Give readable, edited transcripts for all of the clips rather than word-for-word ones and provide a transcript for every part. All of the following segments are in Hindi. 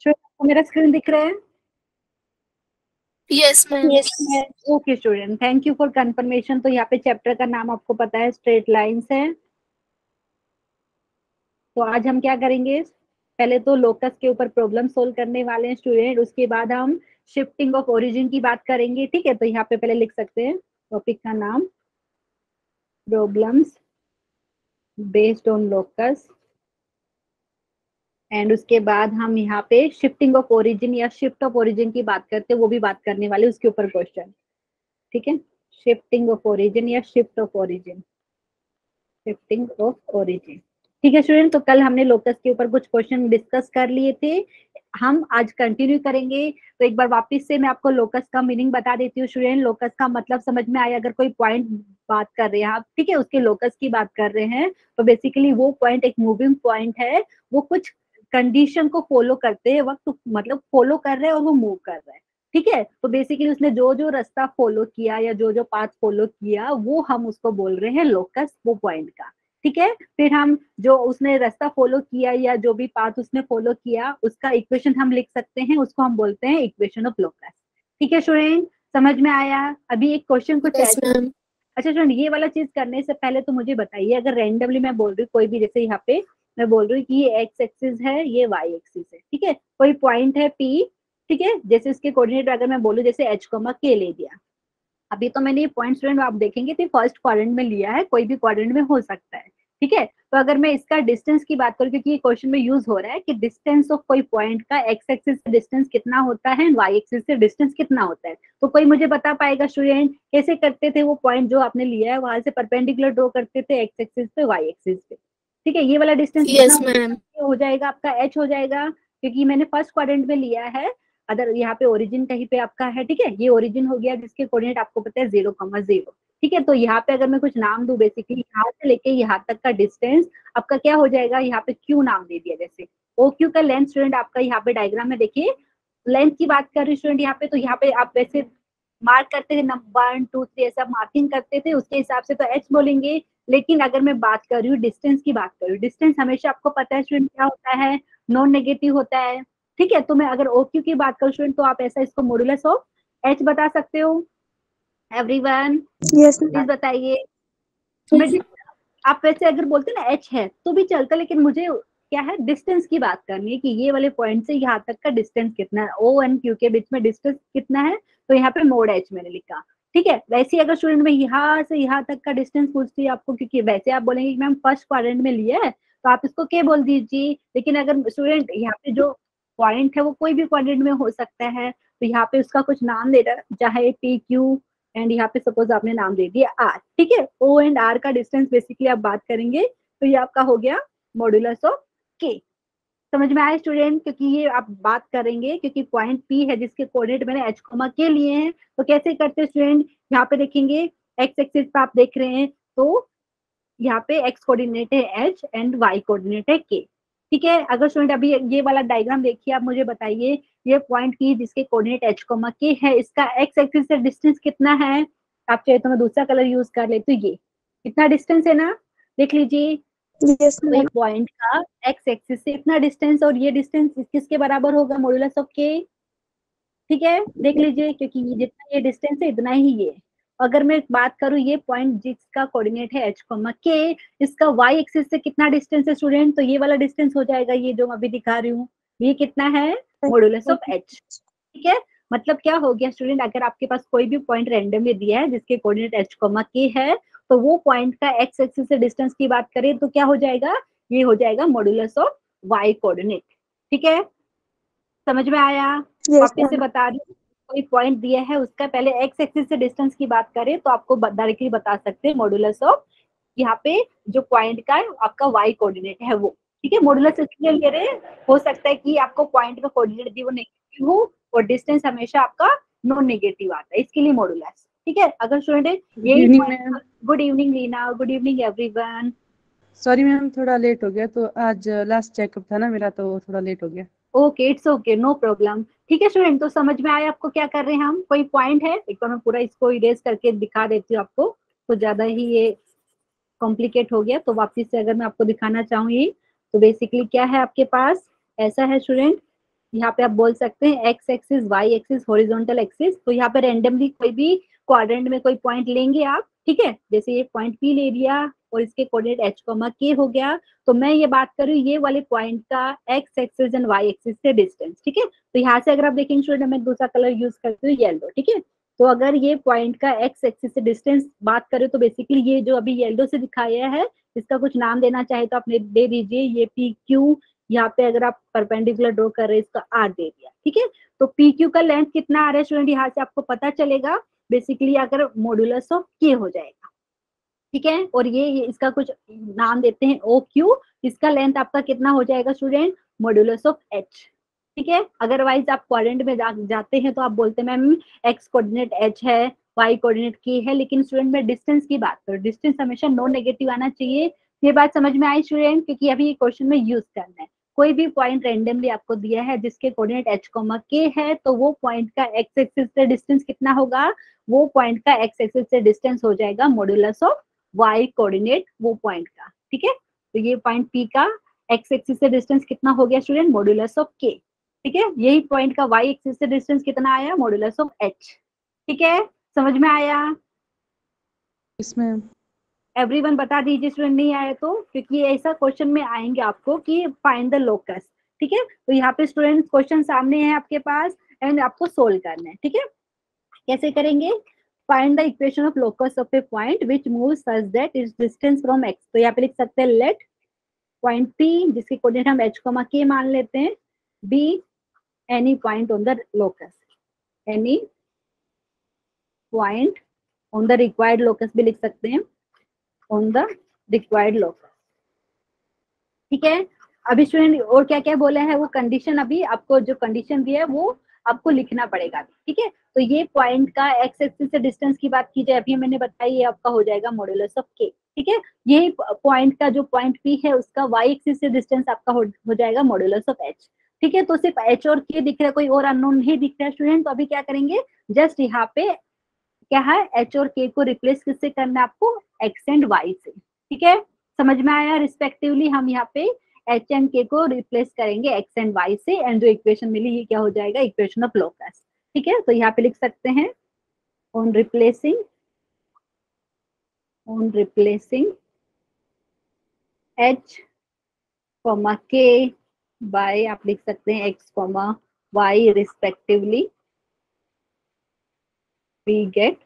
आपको मेरा स्क्रीन दिख रहा है? Yes ma'am. Yes ma'am. Okay student, thank you for confirmation. तो यहाँ पे चैप्टर का नाम आपको पता है, स्ट्रेट लाइंस है। तो आज हम क्या करेंगे, पहले तो लोकस के ऊपर प्रॉब्लम सोल्व करने वाले हैं स्टूडेंट, उसके बाद हम शिफ्टिंग ऑफ ओरिजिन की बात करेंगे। ठीक है, तो यहाँ पे पहले लिख सकते हैं टॉपिक का नाम, problems based on locus, and उसके बाद हम यहाँ पे शिफ्टिंग ऑफ ओरिजिन या शिफ्ट ऑफ ओरिजिन की बात करते हैं, वो भी बात करने वाले उसके ऊपर क्वेश्चन। ठीक है, शिफ्टिंग ऑफ ओरिजिन या shift of origin, shifting of origin. ठीक है स्टूडेंट, तो कल हमने लोकस के ऊपर कुछ क्वेश्चन डिस्कस कर लिए थे, हम आज कंटिन्यू करेंगे। तो एक बार वापस से मैं आपको लोकस का मीनिंग बता देती हूँ स्टूडेंट। लोकस का मतलब समझ में आया? अगर कोई पॉइंट बात कर रहे हैं आप, ठीक है, उसके लोकस की बात कर रहे हैं, तो बेसिकली वो पॉइंट एक मूविंग पॉइंट है, वो कुछ कंडीशन को फॉलो करते वक्त, मतलब फॉलो कर रहे हैं और वो मूव कर रहा है। ठीक है, तो बेसिकली उसने जो जो रास्ता फॉलो किया या जो जो पाथ फॉलो किया, वो हम उसको बोल रहे हैं लोकस, वो पॉइंट का। ठीक है, फिर हम जो उसने रास्ता फॉलो किया या जो भी पाथ उसने फॉलो किया, उसका इक्वेशन हम लिख सकते हैं, उसको हम बोलते हैं इक्वेशन ऑफ लोकस। ठीक है स्टूडेंट, समझ में आया? अभी एक क्वेश्चन कुछ यस ऐसा। मैम। अच्छा स्टूडेंट, ये वाला चीज करने से पहले तो मुझे बताइए, अगर रेंडमली मैं बोल रही हूँ कोई भी, जैसे यहाँ पे मैं बोल रही हूँ कि ये एक्स एक्सिस है, ये वाई एक्सिस है, ठीक है, कोई पॉइंट है पी, ठीक है, जैसे इसके कोऑर्डिनेट अगर मैं बोलूँ जैसे एच कॉमा के ले दिया, अभी तो मैंने ये पॉइंट स्टूडेंट आप देखेंगे तो फर्स्ट क्वाड्रेंट में लिया है, कोई भी क्वाड्रेंट में हो सकता है। ठीक है, तो अगर मैं इसका डिस्टेंस की बात करूं, क्योंकि ये क्वेश्चन में यूज हो रहा है कि डिस्टेंस ऑफ कोई पॉइंट का एक्स एक्सिस से डिस्टेंस कितना होता है, वाई एक्सिस से डिस्टेंस कितना होता है, तो कोई मुझे बता पाएगा स्टूडेंट कैसे करते थे? वो पॉइंट जो आपने लिया है वहां से परपेंडिकुलर ड्रॉ करते थे एक्स एक्सिस पे, वाई एक्सिस पे। ठीक है, ये वाला डिस्टेंस कितना यस मैम। हो जाएगा आपका? एच हो जाएगा, क्योंकि मैंने फर्स्ट क्वाड्रेंट में लिया है। अगर यहाँ पे ओरिजिन कहीं पे आपका है, ठीक है, ये ओरिजिन हो गया जिसके कोऑर्डिनेट आपको पता है 0,0। ठीक है, तो यहाँ पे अगर मैं कुछ नाम दूं, बेसिकली यहाँ से लेके यहाँ तक का डिस्टेंस आपका क्या हो जाएगा, यहाँ पे क्यू नाम दे दिया जैसे। ओ क्यू का लेंथ स्टूडेंट आपका यहाँ पे डायग्राम में देखिए, लेंथ की बात कर रही स्टूडेंट यहाँ पे, तो यहाँ पे आप वैसे मार्क करते थे, 1 2 3 ऐसा मार्किंग करते थे, उसके हिसाब से तो एच बोलेंगे। लेकिन अगर मैं बात कर रही हूँ डिस्टेंस की बात कर रही हूँ, डिस्टेंस हमेशा आपको पता है स्टूडेंट क्या होता है, नॉन नेगेटिव होता है। ठीक है, तो मैं अगर ओ क्यू की बात करूँ स्टूडेंट, तो आप ऐसा इसको मॉडुलस ऑफ एच बता सकते हो। Everyone yes please ma'am. बताइए। मैं आप वैसे अगर बोलते ना एच है तो भी चलता, लेकिन मुझे क्या है, डिस्टेंस की बात करनी है कि ये वाले पॉइंट से यहाँ तक का डिस्टेंस कितना है, ओ एंड क्यू के बीच में डिस्टेंस कितना है, तो यहाँ पे मोड एच मैंने लिखा। ठीक है, वैसे अगर स्टूडेंट में यहाँ से यहाँ तक का डिस्टेंस पूछती है आपको, क्योंकि वैसे आप बोलेंगे कि मैम फर्स्ट क्वाड्रेंट में लिया है, तो आप इसको के बोल दीजिए। लेकिन अगर स्टूडेंट यहाँ पे जो पॉइंट है वो कोई भी क्वाड्रेंट में हो सकता है, तो यहाँ पे उसका कुछ नाम दे रहा, चाहे पी क्यू, एंड यहाँ पे सपोज आपने नाम दे दिया आर। ठीक है, ओ एंड आर का डिस्टेंस बेसिकली आप बात करेंगे, तो ये आपका हो गया मॉड्यूलस ऑफ के। समझ में आया स्टूडेंट? क्योंकि ये आप बात करेंगे, क्योंकि पॉइंट पी है जिसके कोऑर्डिनेट मैंने एच कोमा के लिए हैं, तो कैसे करते हैं स्टूडेंट, यहाँ पे देखेंगे एक्स एक्सिस पे आप देख रहे हैं, तो यहाँ पे एक्स कोऑर्डिनेट है एच एंड वाई कोऑर्डिनेट है के। ठीक है, अगर स्टूडेंट अभी ये वाला डायग्राम देखिए, आप मुझे बताइए, ये पॉइंट की जिसके कोऑर्डिनेट एच कोमा के है, इसका एक्स एक्सिस से डिस्टेंस कितना है? आप चाहे तो मैं दूसरा कलर यूज कर लेती हूँ, ये कितना डिस्टेंस है ना, देख लीजिए। यस कोई मैम। पॉइंट का एक्स एक्सिस से इतना डिस्टेंस, और ये डिस्टेंस किसके बराबर होगा? मॉड्यूलस ऑफ के। ठीक है, देख लीजिए, क्योंकि ये जितना ये डिस्टेंस है इतना ही ये। अगर मैं बात करूं ये पॉइंट जिसका कोऑर्डिनेट है एच कोमा के, इसका वाई एक्सिस से कितना डिस्टेंस है स्टूडेंट? तो ये वाला डिस्टेंस हो जाएगा ये जो मैं अभी दिखा रही हूँ, ये कितना है? Modulus of H. ठीक है, मतलब क्या हो गया स्टूडेंट, अगर आपके पास कोई भी पॉइंट रैंडमली दिया है जिसके कोऑर्डिनेट एच कोमा के है, तो वो पॉइंट का एक्स एक्सिस से डिस्टेंस की बात करें तो क्या हो जाएगा, ये हो जाएगा मॉड्यूलस ऑफ वाई कोऑर्डिनेट। ठीक है, समझ में आया? यस वापस से मैम। बता रही हूँ, कोई पॉइंट दिया है उसका पहले एक्स एक्सिस से डिस्टेंस की बात करें तो आपको डायरेक्टली बता सकते हैं मॉड्यूलस ऑफ, यहाँ पे जो पॉइंट का आपका वाई कोऑर्डिनेट है वो। ठीक है, मॉड्यूलस इसलिए ले रहे हैं, हो सकता है कि आपको पॉइंट का कोऑर्डिनेट दी वो नेगेटिव हो, और डिस्टेंस हमेशा आपका नॉन नेगेटिव आता है, इसके लिए मॉड्यूलस। ठीक है, अगर स्टूडेंट गुड यही evening point, ma'am. Good evening Leena, good evening everyone. Sorry ma'am, थोड़ा लेट हो गया, तो आज लास्ट चेकअप था ना मेरा, तो थोड़ा लेट हो गया। Okay, it's okay, no problem. ठीक है स्टूडेंट, तो समझ में आया आपको क्या कर रहे हैं हम? कोई पॉइंट है, एक बार मैं पूरा इसको इरेज करके दिखा देती हूँ आपको, तो ज्यादा ही ये कॉम्प्लिकेट हो गया, तो वापस से अगर मैं आपको दिखाना चाहूँ ये, तो बेसिकली क्या है आपके पास, ऐसा है स्टूडेंट, यहाँ पे आप बोल सकते हैं x axis, Y axis, horizontal axis. तो यहाँ पे रेंडमली कोई भी क्वाड्रेंट में कोई पॉइंट लेंगे आप, ठीक है, जैसे ये पॉइंट पी ले लिया और इसके कोऑर्डिनेट एच कॉमा के हो गया। तो मैं ये बात कर रही हूँ ये वाले पॉइंट का X axis and Y axis से डिस्टेंस, ठीक है। तो यहाँ से अगर आप देखेंगे स्टूडेंट, मैं दूसरा कलर यूज करती हूँ येलो, ठीक है। तो अगर ये पॉइंट का एक्स एक्सिस से डिस्टेंस बात करें तो बेसिकली ये जो अभी येलो से दिखाया है इसका कुछ नाम देना चाहे तो आप दे दीजिए, ये पी क्यू, यहाँ पे अगर आप परपेंडिकुलर ड्रॉ कर रहे हैं इसका आर दे दिया, ठीक है। तो पी क्यू का लेंथ कितना आ रहा है स्टूडेंट, यहाँ से आपको पता चलेगा बेसिकली अगर मॉड्यूलस ऑफ के हो जाएगा, ठीक है। और ये इसका कुछ नाम देते हैं ओ क्यू, इसका लेंथ आपका कितना हो जाएगा स्टूडेंट, मॉड्यूलस ऑफ एच, ठीक है। अदरवाइज आप क्वाड्रेंट में जाते हैं तो आप बोलते हैं मैम एक्स कोऑर्डिनेट एच है, वाई कोऑर्डिनेट के है, लेकिन स्टूडेंट में डिस्टेंस की बात करो, डिस्टेंस हमेशा नॉन नेगेटिव आना चाहिए। ये बात समझ में आई स्टूडेंट, क्योंकि अभी ये क्वेश्चन में यूज करना है। कोई भी पॉइंट रेंडमली आपको दिया है जिसके कोऑर्डिनेट एच कॉमा के है, तो वो पॉइंट का एक्स एक्सिस से डिस्टेंस कितना होगा, वो पॉइंट का एक्स एक्सिस से डिस्टेंस हो जाएगा मॉड्यूलस ऑफ वाई कोऑर्डिनेट वो पॉइंट का, ठीक है। तो ये पॉइंट पी का एक्स एक्सिस से डिस्टेंस कितना हो गया स्टूडेंट, मॉड्यूलस ऑफ के, ठीक है। यही पॉइंट का वाई एक्सिस से डिस्टेंस कितना आया, मॉड्यूलस ऑफ एच, ठीक है। समझ में आया इसमें? एवरीवन बता दीजिए स्टूडेंट नहीं आया तो, क्योंकि ऐसा क्वेश्चन में आएंगे आपको कि फाइंड द लोकस, ठीक है। तो यहाँ पे स्टूडेंट क्वेश्चन सामने है आपके पास एंड आपको सोल्व करना है, ठीक है। कैसे करेंगे, find the equation of locus of a point which moves such that it's distance from x. तो यहाँ पे लिख सकते हैं लेट पॉइंट पी जिसके कोऑर्डिनेट हम एच कॉमा के मान लेते हैं, be any point on the locus, any point on the required locus भी लिख सकते हैं, ऑन द रिक्वायर्ड लोकस, ठीक है। अभी स्टूडेंट और क्या क्या बोले हैं वो कंडीशन, अभी आपको जो कंडीशन दिया है वो आपको लिखना पड़ेगा, ठीक है। तो ये पॉइंट का एक्स एक्सिस से डिस्टेंस की बात की जाए, अभी मैंने बताई ये आपका हो जाएगा मॉड्यूलस ऑफ के, ठीक है। यही पॉइंट का जो पॉइंट पी है उसका वाई एक्सिस से डिस्टेंस आपका हो जाएगा मॉड्यूलस ऑफ एच, ठीक है। तो सिर्फ एच और के दिख रहा है, कोई और अननोन नहीं दिख रहा है स्टूडेंट। तो अभी क्या करेंगे, जस्ट यहाँ पे क्या है एच और के को रिप्लेस किससे करना है आपको, एक्स एंड वाई से, ठीक है। समझ में आया, रिस्पेक्टिवली हम यहाँ पे एच एंड के को रिप्लेस करेंगे एक्स एंड वाई से, एंड जो इक्वेशन मिली ये क्या हो जाएगा, इक्वेशन ऑफ लोकस, ठीक है। तो यहाँ पे लिख सकते हैं on replacing H comma K by, आप लिख सकते हैं X comma Y respectively, we get,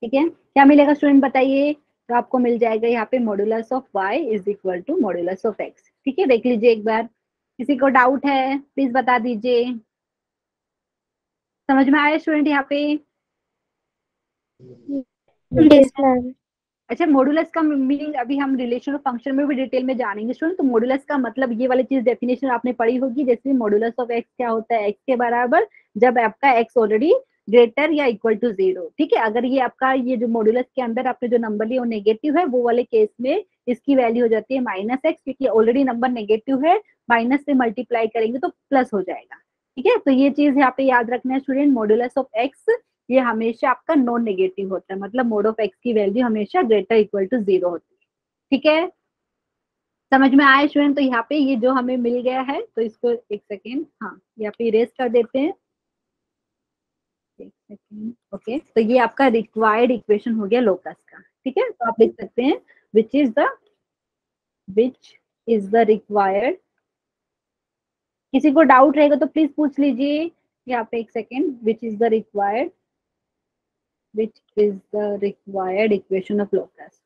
ठीक है। क्या मिलेगा स्टूडेंट बताइए, तो आपको मिल जाएगा यहाँ पे modulus of y is equal to modulus of x, ठीक है। देख लीजिए एक बार, किसी को डाउट है प्लीज बता दीजिए। समझ में आया स्टूडेंट यहाँ पे? Yes ma'am. अच्छा, मॉड्यूलस का मीनिंग अभी हम रिलेशन ऑफ फंक्शन में भी डिटेल में जानेंगे स्टूडेंट। तो मॉड्यूलस का मतलब ये वाली चीज डेफिनेशन आपने पढ़ी होगी, जैसे मॉड्यूलस ऑफ एक्स क्या होता है, एक्स के बराबर जब आपका एक्स ऑलरेडी ग्रेटर या इक्वल टू 0, ठीक है। अगर ये आपका ये जो मॉड्यूलस के अंदर आपने जो नंबर लिया वो नेगेटिव है, वो वाले केस में इसकी वैल्यू हो जाती है माइनस एक्स, क्योंकि ऑलरेडी नंबर नेगेटिव है, माइनस से मल्टीप्लाई करेंगे तो प्लस हो जाएगा, ठीक है। तो ये चीज यहाँ पे याद रखना है स्टूडेंट, मॉड्यूलस ऑफ एक्स ये हमेशा आपका नॉन नेगेटिव होता है, मतलब मोड ऑफ एक्स की वैल्यू हमेशा ग्रेटर इक्वल टू 0 होती है, ठीक है। समझ में आया स्टूडेंट? तो यहाँ पे ये जो हमें मिल गया है, तो इसको एक सेकेंड, हाँ यहाँ पे इरेज कर देते हैं, एक सेकेंड, ओके। तो ये आपका रिक्वायर्ड इक्वेशन हो गया लोकस का, ठीक है। तो आप लिख सकते हैं विच इज द रिक्वायर्ड, किसी को डाउट रहेगा तो प्लीज पूछ लीजिए यहाँ पे, एक second, which is the required equation of locus.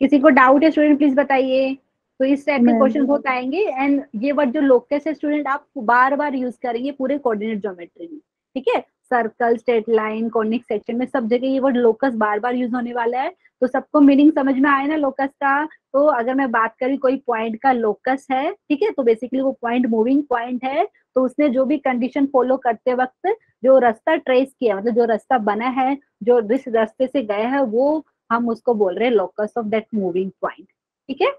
किसी को डाउट है स्टूडेंट प्लीज बताइए। तो इस टाइप के क्वेश्चन बहुत आएंगे, एंड ये वर्ड जो लोकस है स्टूडेंट आप बार बार यूज करेंगे पूरे कोऑर्डिनेट ज्योमेट्री में, ठीक है। Circle, straight line, conic section में सब जगह ये वर्ड लोकस बार बार यूज होने वाला है। तो सबको मीनिंग समझ में आया ना लोकस का? तो अगर मैं बात करी कोई पॉइंट का लोकस है, ठीक है, तो बेसिकली वो पॉइंट मूविंग पॉइंट है, तो उसने जो भी कंडीशन फॉलो करते वक्त जो रास्ता ट्रेस किया, मतलब जो रास्ता बना है, जो जिस रास्ते से गया है, वो हम उसको बोल रहे हैं locus of that moving point, ठीक है।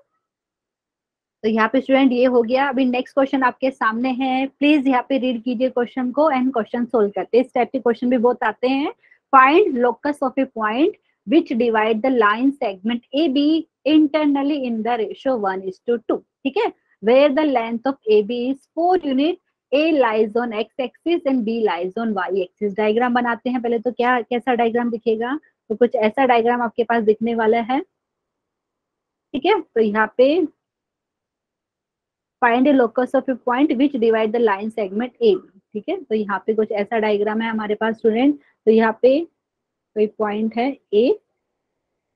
तो यहाँ पे स्टूडेंट ये हो गया। अभी नेक्स्ट क्वेश्चन आपके सामने है, प्लीज यहाँ पे रीड कीजिए क्वेश्चन को एंड क्वेश्चन सोल्व करते हैं। इस टाइप के क्वेश्चन भी बहुत आते हैं। Find locus of a point which divide the line segment AB internally in the ratio 1:2, ठीक है, where the length of AB is 4 unit, A lies on x axis and B lies on y axis। Diagram बनाते हैं पहले, तो क्या कैसा डायग्राम दिखेगा, तो कुछ ऐसा डायग्राम आपके पास दिखने वाला है, ठीक है। तो यहाँ पे find A locus of a point which divide the line segment ए, ठीक है। तो यहाँ पे कुछ ऐसा डायग्राम है हमारे पास स्टूडेंट। तो यहाँ पे कोई पॉइंट है ए,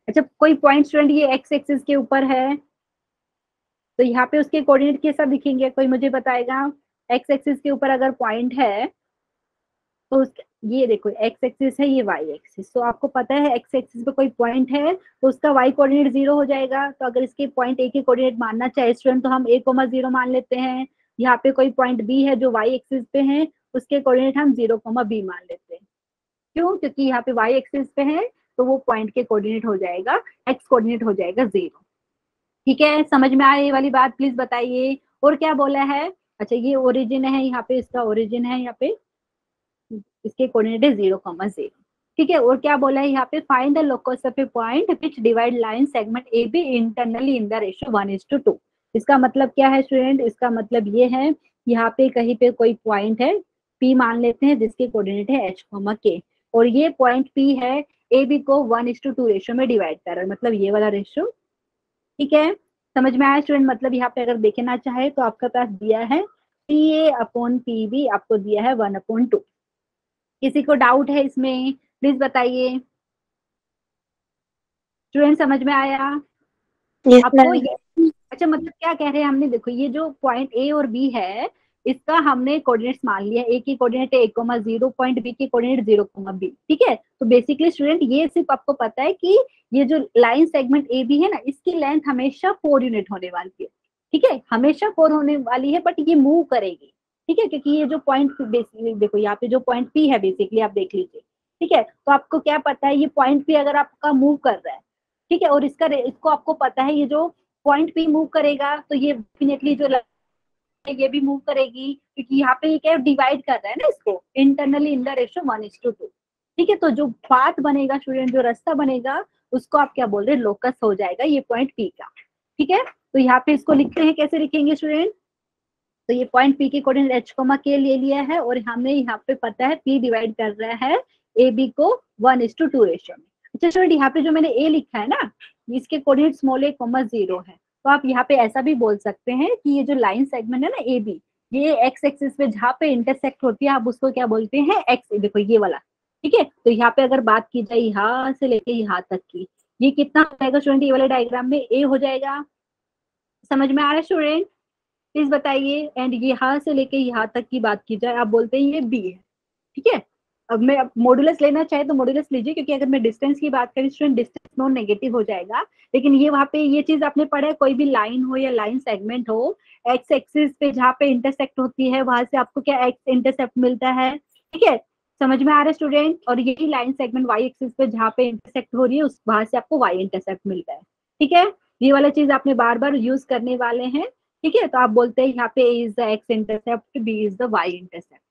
अच्छा कोई पॉइंट स्टूडेंट ये एक्स एक्सिस के ऊपर है, तो यहाँ पे उसके कोऑर्डिनेट कैसा दिखेंगे, कोई मुझे बताएगा। एक्स एक्सिस के ऊपर अगर पॉइंट है तो ये देखो एक्स एक्सिस है, ये वाई एक्सिस, तो आपको पता है एक्स एक्सिस पे कोई पॉइंट है तो उसका वाई कोऑर्डिनेट 0 हो जाएगा। तो अगर इसके पॉइंट ए के कोऑर्डिनेट मानना चाहे स्टूडेंट तो हम a, 0 मान लेते हैं। यहाँ पे कोई पॉइंट बी है जो वाई एक्सिस पे है, उसके कोऑर्डिनेट हम 0, b मान लेते हैं। क्यों, क्योंकि यहाँ पे वाई एक्सिस पे है तो वो पॉइंट के कोऑर्डिनेट हो जाएगा, एक्स कोऑर्डिनेट हो जाएगा 0, ठीक है। समझ में आया ये वाली बात, प्लीज बताइए। और क्या बोला है, अच्छा ये ओरिजिन है, यहाँ पे इसका ओरिजिन है, यहाँ पे इसके कोऑर्डिनेट है 0, 0, ठीक है। और क्या बोला है यहाँ पे, find the locus of a point which divide line segment A B internally in the ratio 1:2। इसका मतलब क्या है स्टूडेंट, इसका मतलब ये है यहाँ पे कहीं पे कोई पॉइंट है P मान लेते हैं जिसके कोऑर्डिनेट है h, k, और ये पॉइंट P है ए बी को 1:2 रेशियो में डिवाइड कर रहा है, मतलब ये वाला रेशियो, ठीक है। समझ में आया स्टूडेंट, मतलब यहाँ पे अगर देखना चाहे तो आपका पास दिया है PA/PB, आपको दिया है 1/2। किसी को डाउट है इसमें, प्लीज बताइए। स्टूडेंट समझ में आया आपको ये, अच्छा मतलब क्या कह रहे हैं हमने, देखो ये जो पॉइंट ए और बी है इसका हमने कोऑर्डिनेट्स मान लिया, ए की कोऑर्डिनेट है 1,0, पॉइंट बी की कोऑर्डिनेट 0,b, ठीक है। तो बेसिकली स्टूडेंट ये सिर्फ आपको पता है कि ये जो लाइन सेगमेंट ए बी है ना, इसकी लेंथ हमेशा 4 यूनिट होने वाली है, ठीक है, हमेशा 4 होने वाली है, बट ये मूव करेगी, ठीक है, क्योंकि ये जो पॉइंट बेसिकली देखो यहाँ पे जो पॉइंट पी है बेसिकली आप देख लीजिए, ठीक है। तो आपको क्या पता है, ये पॉइंट पी अगर आपका मूव कर रहा है, ठीक है, और इसको आपको पता है ये जो पॉइंट पी मूव करेगा तो ये डेफिनेटली जो ये भी मूव करेगी, क्योंकि यहाँ पे क्या डिवाइड कर रहा है ना इसको इंटरनली इन द रेशियो 1:2, ठीक है। तो जो पाथ बनेगा स्टूडेंट, जो रास्ता बनेगा उसको आप क्या बोल रहे हैं, लोकस हो जाएगा ये पॉइंट पी का, ठीक है। तो यहाँ पे इसको लिखते हैं, कैसे लिखेंगे स्टूडेंट, तो ये पॉइंट पी के कोऑर्डिनेट h, k ले लिया है, और हमें यहाँ पे पता है p डिवाइड कर रहा है ए बी को 1:2 रेशियो में। अच्छा स्टूडेंट यहाँ पे जो मैंने a लिखा है ना, इसके कोऑर्डिनेट स्मॉल a, 0 है, तो आप यहाँ पे ऐसा भी बोल सकते हैं कि ये जो लाइन सेगमेंट है ना ए बी, ये एक्स एक्सिस पे जहाँ पे इंटरसेक्ट होती है आप उसको क्या बोलते हैं, एक्स, देखो ये वाला, ठीक है। तो यहाँ पे अगर बात की जाए यहाँ से लेके यहाँ तक की, ये कितना हो जाएगा स्टूडेंट, ये वाले डायग्राम में a हो जाएगा। समझ में आ रहा है स्टूडेंट, प्लीज बताइए। एंड यहाँ से लेके यहाँ तक की बात की जाए आप बोलते हैं ये बी है, ठीक है। अब मैं मॉडुलस लेना चाहे तो मॉडुलस लीजिए, क्योंकि अगर मैं डिस्टेंस की बात करें स्टूडेंट डिस्टेंस नॉन नेगेटिव हो जाएगा, लेकिन ये वहाँ पे ये चीज आपने पढ़ा है, कोई भी लाइन हो या लाइन सेगमेंट हो, एक्स एक्सिस पे जहाँ पे इंटरसेक्ट होती है वहां से आपको क्या एक्स इंटरसेप्ट मिलता है, ठीक है। समझ में आ रहा है स्टूडेंट, और यही लाइन सेगमेंट वाई एक्सिस पे जहाँ पे इंटरसेक्ट हो रही है उस वहां से आपको वाई इंटरसेप्ट मिलता है, ठीक है। ये वाला चीज आपने बार बार यूज करने वाले हैं, ठीक है। तो आप बोलते हैं यहाँ पे A is the X intercept, B is the Y intercept,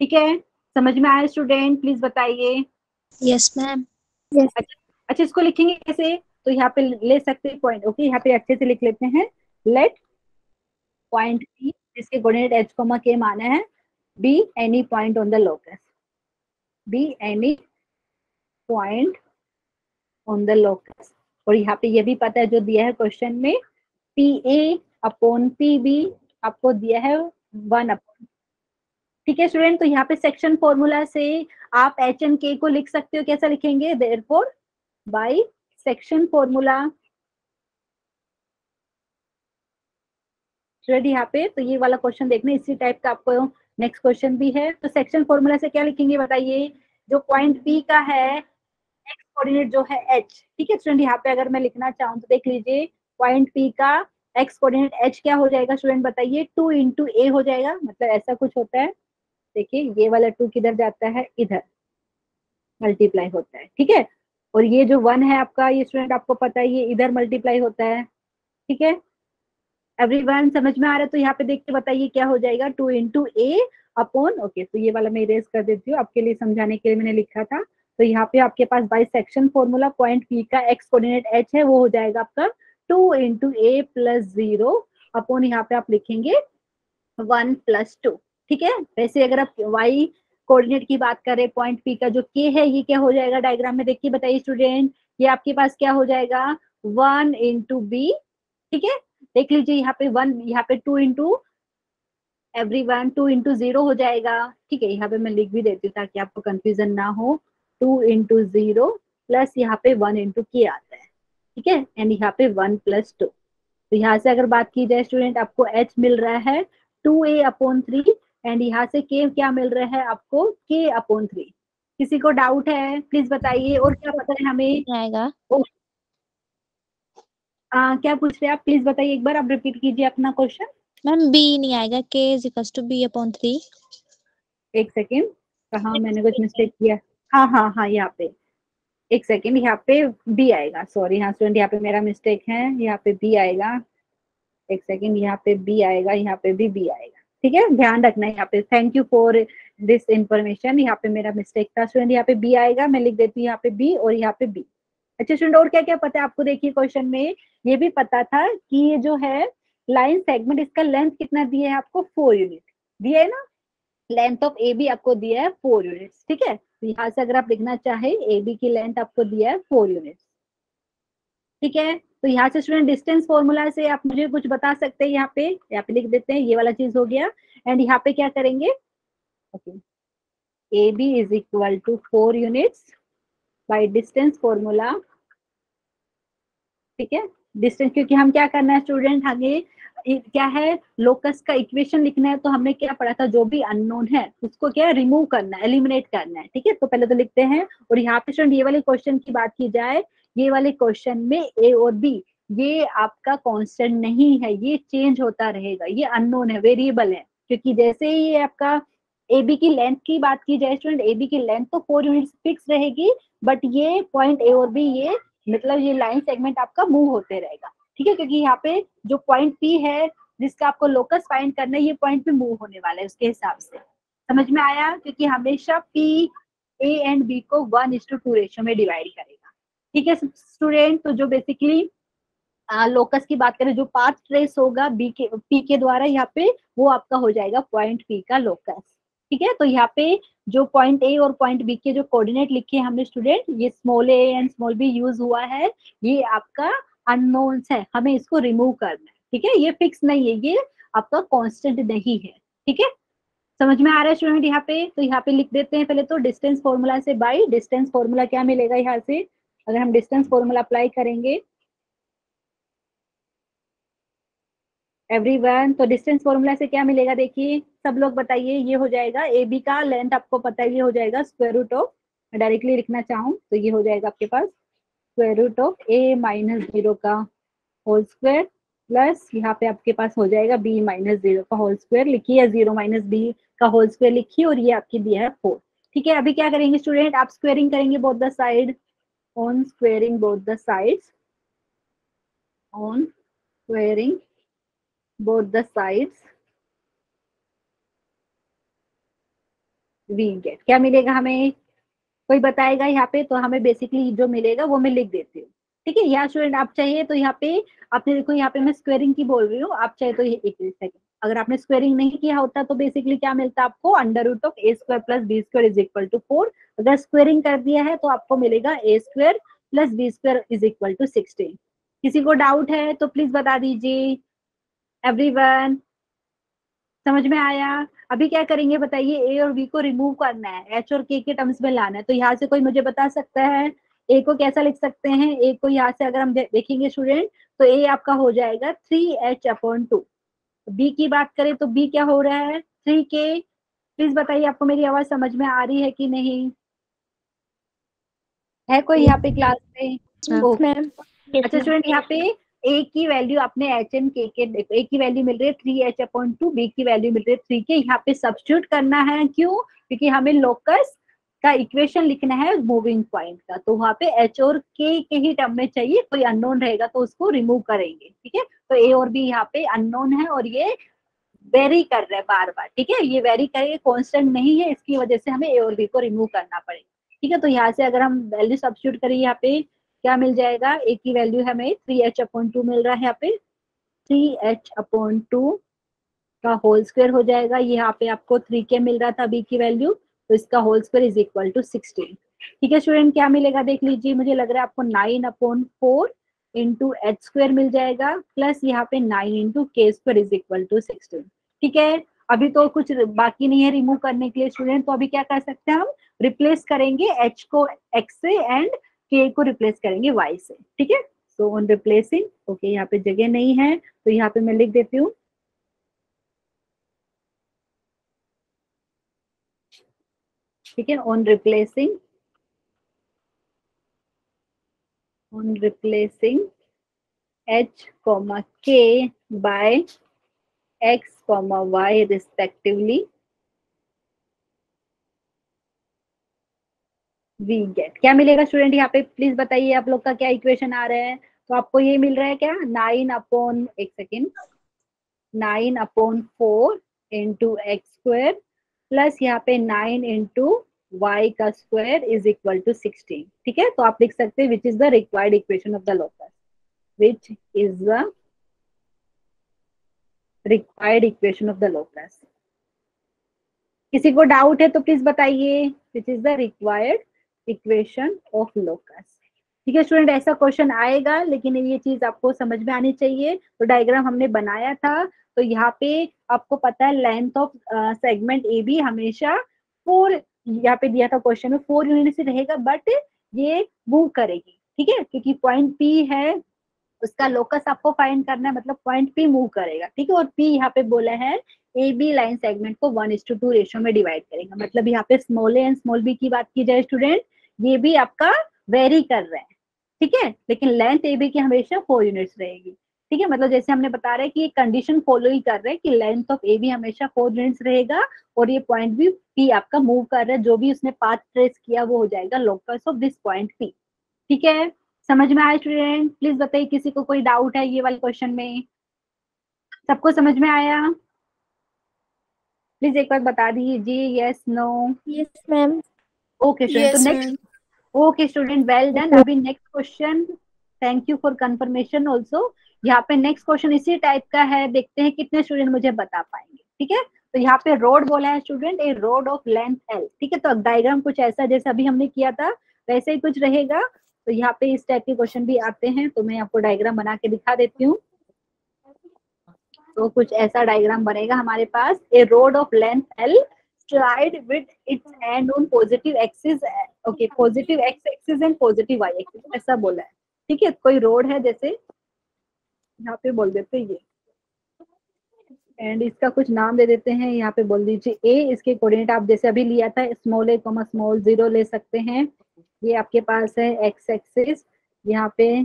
ठीक है। समझ में आया स्टूडेंट, प्लीज बताइए। Yes ma'am. अच्छा इसको लिखेंगे कैसे, तो यहाँ पे ले सकते हैं पॉइंट, ओके, यहाँ पे अच्छे से लिख लेते हैं, लेट पॉइंट बी जिसके कोऑर्डिनेट h, k माना है, be any point on the locus, be any point on the locus. और यहाँ पे ये भी पता है जो दिया है क्वेश्चन में, PA/PB आपको दिया है 1/, ठीक है स्टूडेंट। तो यहाँ पे सेक्शन फॉर्मूला से आप h and k को लिख सकते हो, कैसा लिखेंगे, therefore by section formula, student यहाँ पे तो ये वाला क्वेश्चन देखना, इसी टाइप का आपको नेक्स्ट क्वेश्चन भी है। तो सेक्शन फॉर्मूला से क्या लिखेंगे बताइए, जो पॉइंट P का है एक्स कोऑर्डिनेट जो है h, ठीक है स्टूडेंट। यहाँ पे अगर मैं लिखना चाहूँ तो देख लीजिए, पॉइंट P का एक्स कोऑर्डिनेट h क्या हो जाएगा स्टूडेंट बताइए, 2 × a हो जाएगा, मतलब ऐसा कुछ होता है, देखिए ये वाला 2 किधर जाता है, इधर मल्टीप्लाई होता है, ठीक है। और ये जो 1 है आपका, ये स्टूडेंट आपको पता है ये इधर मल्टीप्लाई होता है, ठीक है। एवरीवन समझ में आ रहा है, तो यहाँ पे देख के बताइए क्या हो जाएगा, 2 × a अपॉन, ओके तो ये वाला मैं इरेज कर देती हूँ आपके लिए समझाने के लिए मैंने लिखा था, तो यहाँ पे आपके पास by section formula point P का एक्स कोऑर्डिनेट एच है, वो हो जाएगा आपका 2 इंटू ए प्लस 0 अपॉन यहाँ पे आप लिखेंगे 1 प्लस 2। ठीक है, वैसे अगर आप y कोऑर्डिनेट की बात करें पॉइंट पी का जो k है, ये क्या हो जाएगा डायग्राम में देखिए, बताइए स्टूडेंट, ये आपके पास क्या हो जाएगा 1 इंटू बी। ठीक है, देख लीजिए यहाँ पे 1, यहाँ पे 2 इंटू एवरीवन 2 इंटू 0 हो जाएगा। ठीक है, यहाँ पे मैं लिख भी देती हूँ ताकि आपको कंफ्यूजन ना हो। 2 इंटू 0 प्लस यहाँ पे 1 इंटू के आता है। ठीक है, एंड यहाँ पे 1 प्लस 2। तो यहाँ से अगर बात की जाए स्टूडेंट, आपको h मिल रहा है 2a अपॉन 3 एंड यहाँ से k क्या मिल रहा है आपको k अपॉन 3। किसी को डाउट है प्लीज बताइए, और क्या पता है हमें आएगा क्या पूछ रहे हैं आप, प्लीज बताइए एक बार, आप रिपीट कीजिए अपना क्वेश्चन। मैम बी नहीं आएगा, k is equals to b upon 3। एक सेकेंड, कहाँ मैंने कुछ मिस्टेक किया। हाँ हाँ हाँ, यहाँ पे एक सेकेंड, यहाँ पे बी आएगा, सॉरी हाँ स्टूडेंट, यहाँ पे मेरा मिस्टेक है, यहाँ पे बी आएगा। एक सेकेंड, यहाँ पे बी आएगा, यहाँ पे भी बी आएगा। ठीक है, ध्यान रखना है यहाँ पे, thank you for this information, यहाँ पे मेरा मिस्टेक था स्टूडेंट, यहाँ पे बी आएगा, मैं लिख देती हूँ यहाँ पे बी और यहाँ पे बी। अच्छा स्टूडेंट, और क्या क्या पता है आपको, देखिए क्वेश्चन में ये भी पता था कि ये जो है लाइन सेगमेंट, इसका लेंथ कितना दिया है आपको 4 यूनिट दिया है ना, लेंथ ऑफ ए बी आपको दिया है 4 यूनिट्स। ठीक है, तो यहाँ से अगर आप लिखना चाहे ए बी की लेंथ आपको दिया है 4 यूनिट्स। ठीक है, तो यहाँ से स्टूडेंट डिस्टेंस फॉर्मूला से आप मुझे कुछ बता सकते हैं, यहाँ पे लिख देते हैं, ये वाला चीज हो गया। एंड यहाँ पे क्या करेंगे, okay, A B is equal to 4 units by distance formula. ठीक है, डिस्टेंस, क्योंकि हम क्या करना है स्टूडेंट, हमें क्या है लोकस का इक्वेशन लिखना है, तो हमने क्या पढ़ा था, जो भी अननोन है उसको क्या रिमूव करना है, एलिमिनेट करना है। ठीक है, तो पहले तो लिखते हैं, और यहाँ पे स्टूडेंट ये वाले क्वेश्चन की बात की जाए, ये वाले क्वेश्चन में ए और बी ये आपका कांस्टेंट नहीं है, ये चेंज होता रहेगा, ये अननोन है, वेरिएबल है। क्योंकि जैसे ही ये आपका ए बी की लेंथ की बात की जाए स्टूडेंट, ए बी की लेंथ तो 4 यूनिट फिक्स रहेगी, बट ये पॉइंट ए और बी, ये मतलब ये लाइन सेगमेंट आपका मूव होते रहेगा। ठीक है, क्योंकि यहाँ पे जो पॉइंट पी है जिसका आपको लोकस फाइंड करना है, ये पॉइंट पे मूव होने वाला है, उसके हिसाब से समझ में आया, क्योंकि हमेशा पी ए एंड बी को 1:2 रेशियो में डिवाइड करेगा। ठीक है स्टूडेंट, तो जो बेसिकली लोकस की बात करें, जो पाथ ट्रेस होगा बी के पी के द्वारा, यहाँ पे वो आपका हो जाएगा पॉइंट पी का लोकस। ठीक है, तो यहाँ पे जो पॉइंट ए और पॉइंट बी के जो कोऑर्डिनेट लिखे हैं हमने स्टूडेंट, ये small A and small B use हुआ है, ये आपका अननोन्स है, हमें इसको रिमूव करना है। ठीक है, ये फिक्स नहीं है, ये आपका कांस्टेंट नहीं है। ठीक है, समझ में आ रहा है स्टूडेंट यहाँ पे, तो यहाँ पे लिख देते हैं पहले तो डिस्टेंस फॉर्मूला से, बाई डिस्टेंस फॉर्मूला क्या मिलेगा यहाँ से, अगर हम डिस्टेंस फॉर्मूला अप्लाई करेंगे एवरीवन, तो डिस्टेंस फॉर्मूला से क्या मिलेगा, देखिए सब लोग बताइए, ये हो जाएगा ए बी का लेंथ आपको पता है, ये हो जाएगा स्क्वायर रूट ऑफ, डायरेक्टली लिखना चाहूँ तो ये हो जाएगा आपके पास square root of A minus 0 का होल स्क्वायर प्लस यहाँ पे आपके पास हो जाएगा बी माइनस 0 का होल स्क्वायर लिखिए, या 0 माइनस बी का होल स्क्वायर लिखिए, और ये आपकी दिया है 4। ठीक है, अभी क्या करेंगे स्टूडेंट, आप स्क्वेयरिंग करेंगे both the side, on squaring both the sides, on squaring both the sides we get, क्या मिलेगा हमें, कोई बताएगा यहाँ पे, तो हमें बेसिकली जो मिलेगा वो मैं लिख देती हूँ। ठीक है, यहाँ स्टूडेंट आप चाहिए तो यहाँ पे आपने देखो, यहाँ पे मैं स्क्वेयरिंग की बोल रही हूँ, आप चाहे तो ये एक सेकंड, अगर आपने स्क्वेयरिंग नहीं किया होता तो बेसिकली क्या मिलता आपको, under root of A square plus B square is equal to 4। अगर स्क्वेयरिंग कर दिया है तो आपको मिलेगा A square plus B square is equal to 16। किसी को डाउट है तो प्लीज बता दीजिए एवरीवन, समझ में आया। अभी क्या करेंगे बताइए, ए और बी को रिमूव करना है, एच और के टर्म्स में लाना है, तो यहाँ से कोई मुझे बता सकता है ए को कैसा लिख सकते हैं, ए को यहाँ से अगर हम देखेंगे स्टूडेंट, तो ए आपका हो जाएगा 3h/2। बी की बात करें तो बी क्या हो रहा है 3k। प्लीज बताइए आपको मेरी आवाज समझ में आ रही है कि नहीं, है कोई यहाँ पे क्लास में? मैम अच्छा स्टूडेंट, यहाँ पे ए की वैल्यू आपने एच एंड के देखो, ए की वैल्यू मिल रही है 3h/2, बी की वैल्यू मिल रही है 3k, यहाँ पे सब्स्टिट्यूट करना है, क्यों, क्योंकि हमें लोकस का इक्वेशन लिखना है मूविंग पॉइंट का, तो वहाँ पे एच और के ही टर्म में चाहिए, कोई अननोन रहेगा तो उसको रिमूव करेंगे। ठीक है, तो ए और बी यहाँ पे अननोन है और ये वेरी कर रहे हैं बार बार। ठीक है, ये वेरी करेंगे, कॉन्स्टेंट नहीं है, इसकी वजह से हमें ए और बी को रिमूव करना पड़ेगा। ठीक है, तो यहाँ से अगर हम वैल्यू सब्स्टिट्यूट करें यहाँ पे क्या मिल जाएगा, ए की वैल्यू हमें 3h/2 मिल रहा है, यहाँ पे 3h/2 का होल स्क्वायर हो जाएगा। यहाँ पे आपको 3k मिल रहा था बी की वैल्यू, तो इसका whole square is equal to 16। ठीक है स्टूडेंट, क्या मिलेगा देख लीजिए, मुझे लग रहा है आपको 9/4 इंटू एच स्क्वायर मिल जाएगा, प्लस यहाँ पे 9 इंटू के स्क्वायर इज इक्वल टू 16। ठीक है, अभी तो कुछ बाकी नहीं है रिमूव करने के लिए स्टूडेंट, तो अभी क्या कर सकते हैं हम, रिप्लेस करेंगे h को x से एंड k को रिप्लेस करेंगे y से। ठीक है, सो ऑन रिप्लेसिंग, ओके यहाँ पे जगह नहीं है तो यहाँ पे मैं लिख देती हूँ, ठीक है, on replacing h comma k by x comma y respectively we get, क्या मिलेगा स्टूडेंट यहाँ पे प्लीज बताइए आप लोग का क्या इक्वेशन आ रहा है। तो आपको ये मिल रहा है क्या, 9/4 इंटू एक्स स्क्वायर प्लस यहाँ पे 9 इंटू वाई का स्क्वायर इज इक्वल टू 16। ठीक है, तो आप लिख सकते हैं which is the required equation of the locus, which is the required equation of the locus. किसी को डाउट है तो प्लीज बताइए, which is the required equation of locus. ठीक है स्टूडेंट, ऐसा क्वेश्चन आएगा, लेकिन ये चीज आपको समझ में आनी चाहिए। तो डायग्राम हमने बनाया था, तो यहाँ पे आपको पता है length of segment A B हमेशा 4, यहाँ पे दिया था क्वेश्चन में 4 यूनिट से रहेगा, बट ये मूव करेगी। ठीक है, क्योंकि पॉइंट पी है, उसका लोकस आपको फाइंड करना है, मतलब पॉइंट पी मूव करेगा। ठीक है, और पी यहाँ पे बोला है ए बी लाइन सेगमेंट को 1:2 रेशियो में डिवाइड करेगा, मतलब यहाँ पे small A and small B की बात की जाए स्टूडेंट, ये भी आपका वेरी कर रहे हैं। ठीक है, लेकिन लेंथ ए बी की हमेशा 4 यूनिट्स रहेगी। ठीक है, मतलब जैसे हमने बता रहे हैं कि ये कंडीशन फॉलो ही कर रहे हैं कि लेंथ ऑफ ए बी हमेशा 4 यूनिट्स रहेगा, और ये पॉइंट भी पी आपका मूव कर रहा है, जो भी उसने पाथ ट्रेस किया वो हो जाएगा locus of this point P. ठीक है, समझ में आया स्टूडेंट, प्लीज बताइए किसी को कोई डाउट है ये वाले क्वेश्चन में, सबको समझ में आया, प्लीज एक बार बता दीजिए yes no. Yes, ma'am. Okay student, तो Yes, next, ma'am. Okay student, well done. अभी next question, thank you for confirmation also. यहाँ पे नेक्स्ट क्वेश्चन इसी टाइप का है, देखते हैं कितने स्टूडेंट मुझे बता पाएंगे। ठीक है, तो यहाँ पे रोड बोला है student, A rod of length L. ठीक है, तो डायग्राम कुछ ऐसा जैसा अभी हमने किया था वैसे ही कुछ रहेगा। तो यहाँ पे इस टाइप के क्वेश्चन भी आते हैं, तो मैं आपको डायग्राम बना के दिखा देती हूँ। तो कुछ ऐसा डायग्राम बनेगा हमारे पास, a rod of length L stride with its end on positive axis, okay positive X axis and positive Y axis, ऐसा बोला है। ठीक है, कोई रोड है जैसे यहाँ पे बोल देते हैं ये, एंड इसका कुछ नाम दे देते हैं, यहाँ पे बोल दीजिए ए, इसके कोऑर्डिनेट आप जैसे अभी लिया था स्मॉल ए कॉमा स्मॉल 0 ले सकते हैं। ये आपके पास है एक्स एक्सिस, यहाँ पे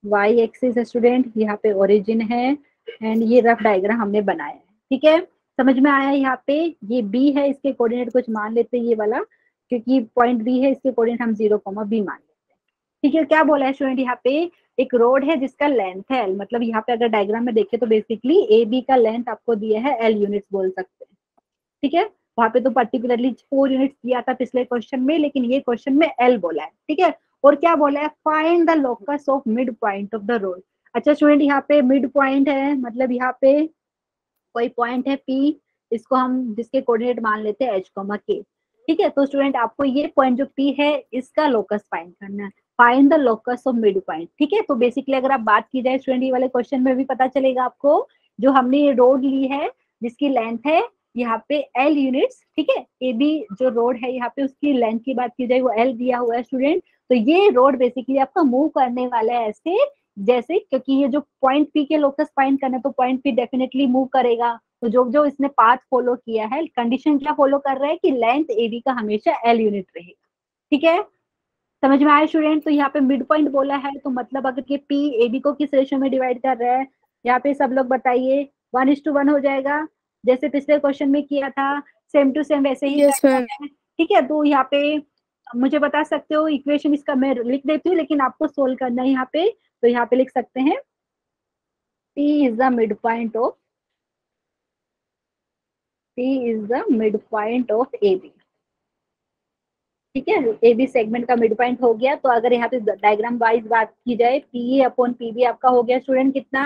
वाई एक्सिस है स्टूडेंट, यहाँ पे ओरिजिन है, एंड ये रफ डायग्राम हमने बनाया है। ठीक है, समझ में आया। यहाँ पे ये बी है, इसके कोऑर्डिनेट कुछ मान लेते हैं ये वाला, क्योंकि पॉइंट बी है, इसके कोऑर्डिनेट हम 0, बी मान लेते हैं। ठीक है, क्या बोला है स्टूडेंट, यहाँ पे एक रोड है जिसका लेंथ है एल, मतलब यहाँ पे अगर डायग्राम में देखें तो बेसिकली ए बी का लेंथ आपको दिया है एल यूनिट्स बोल सकते हैं। ठीक है, वहां पे तो पर्टिकुलरली 4 यूनिट्स दिया था पिछले क्वेश्चन में, लेकिन ये क्वेश्चन में एल बोला है। ठीक है, और क्या बोला है, find the locus of mid point of the road. अच्छा स्टूडेंट, यहाँ पे मिड पॉइंट है, मतलब यहाँ पे कोई पॉइंट है पी, इसको हम जिसके कोऑर्डिनेट मान लेते हैं एच कॉमा के। ठीक है, तो स्टूडेंट आपको ये पॉइंट जो पी है इसका लोकस फाइंड करना है, find the locus of mid point. ठीक है, तो बेसिकली अगर आप बात की जाए स्टूडेंट, ये वाले क्वेश्चन में भी पता चलेगा आपको, जो हमने ये रोड ली है जिसकी लेंथ है यहाँ पे एल यूनिट्स। ठीक है, ए बी जो रोड है यहाँ पे उसकी लेंथ की बात की जाए वो एल दिया हुआ है स्टूडेंट। तो ये रोड बेसिकली आपका मूव करने वाला है ऐसे जैसे, क्योंकि ये जो पॉइंट पी के लोकस फाइंड करना है तो पॉइंट पी डेफिनेटली मूव करेगा। तो जो जो इसने पाथ फॉलो किया है, कंडीशन क्या फॉलो कर रहा है कि लेंथ ए बी का हमेशा एल यूनिट रहेगा। ठीक है, समझ में आया स्टूडेंट। तो यहाँ पे मिड पॉइंट बोला है, तो मतलब अगर ये पी ए बी को किस रेशियो में डिवाइड कर रहा है, यहाँ पे सब लोग बताइए 1:1 हो जाएगा, जैसे पिछले क्वेश्चन में किया था, सेम टू सेम वैसे ही Yes, करना ma'am. है। ठीक है, तो यहाँ पे मुझे बता सकते हो इक्वेशन, इसका मैं लिख देती हूँ लेकिन आपको सोल्व करना है यहाँ पे। तो यहाँ पे लिख सकते हैं P is the midpoint of P is the midpoint of AB. ठीक है, ए बी सेगमेंट का मिड पॉइंट हो गया। तो अगर यहाँ पे डायग्राम वाइज बात की जाए, P A upon P B आपका हो गया स्टूडेंट कितना,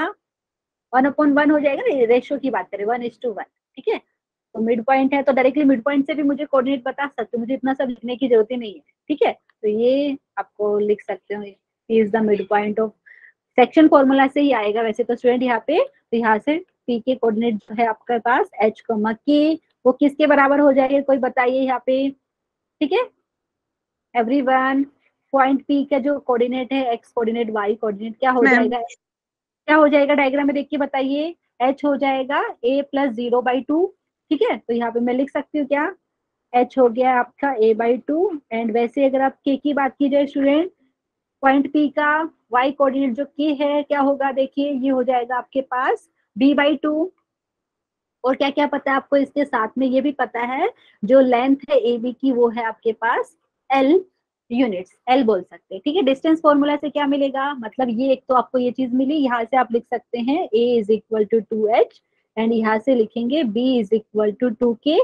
1/1 हो जाएगा ना, रेशियो की बात करें 1:1। ठीक है, तो मिड पॉइंट है तो डायरेक्टली मिड पॉइंट से भी मुझे कोऑर्डिनेट बता सकते हो, मुझे इतना सब लिखने की जरूरत ही नहीं है। ठीक है, तो ये आपको लिख सकते हो, is the mid point of, section formula से ही आएगा वैसे तो स्टूडेंट यहाँ पे। तो यहाँ से पी के कोऑर्डिनेट जो है आपके पास एच कॉमा के, वो किसके बराबर हो जाएगा, कोई बताइए यहाँ पे। ठीक है एवरीवन, पॉइंट पी का जो कोऑर्डिनेट है एक्स कोऑर्डिनेट वाई कोऑर्डिनेट क्या हो मैम जाएगा, क्या हो जाएगा डायग्राम में देख के बताइए। एच हो जाएगा a + 0/2। ठीक है, तो यहाँ पे मैं लिख सकती हूँ क्या, एच हो गया आपका a/2। एंड वैसे अगर आप के की बात की जाए स्टूडेंट, पॉइंट पी का वाई कोऑर्डिनेट जो के है क्या होगा, देखिए ये हो जाएगा आपके पास b/2। और क्या क्या पता है आपको इसके साथ में, ये भी पता है जो लेंथ है ए बी की वो है आपके पास एल यूनिट्स, एल बोल सकते हैं। ठीक है, डिस्टेंस फॉर्मूला से क्या मिलेगा, मतलब ये एक तो आपको ये चीज मिली, यहाँ से आप लिख सकते हैं a = 2h एंड यहाँ से लिखेंगे b = 2k।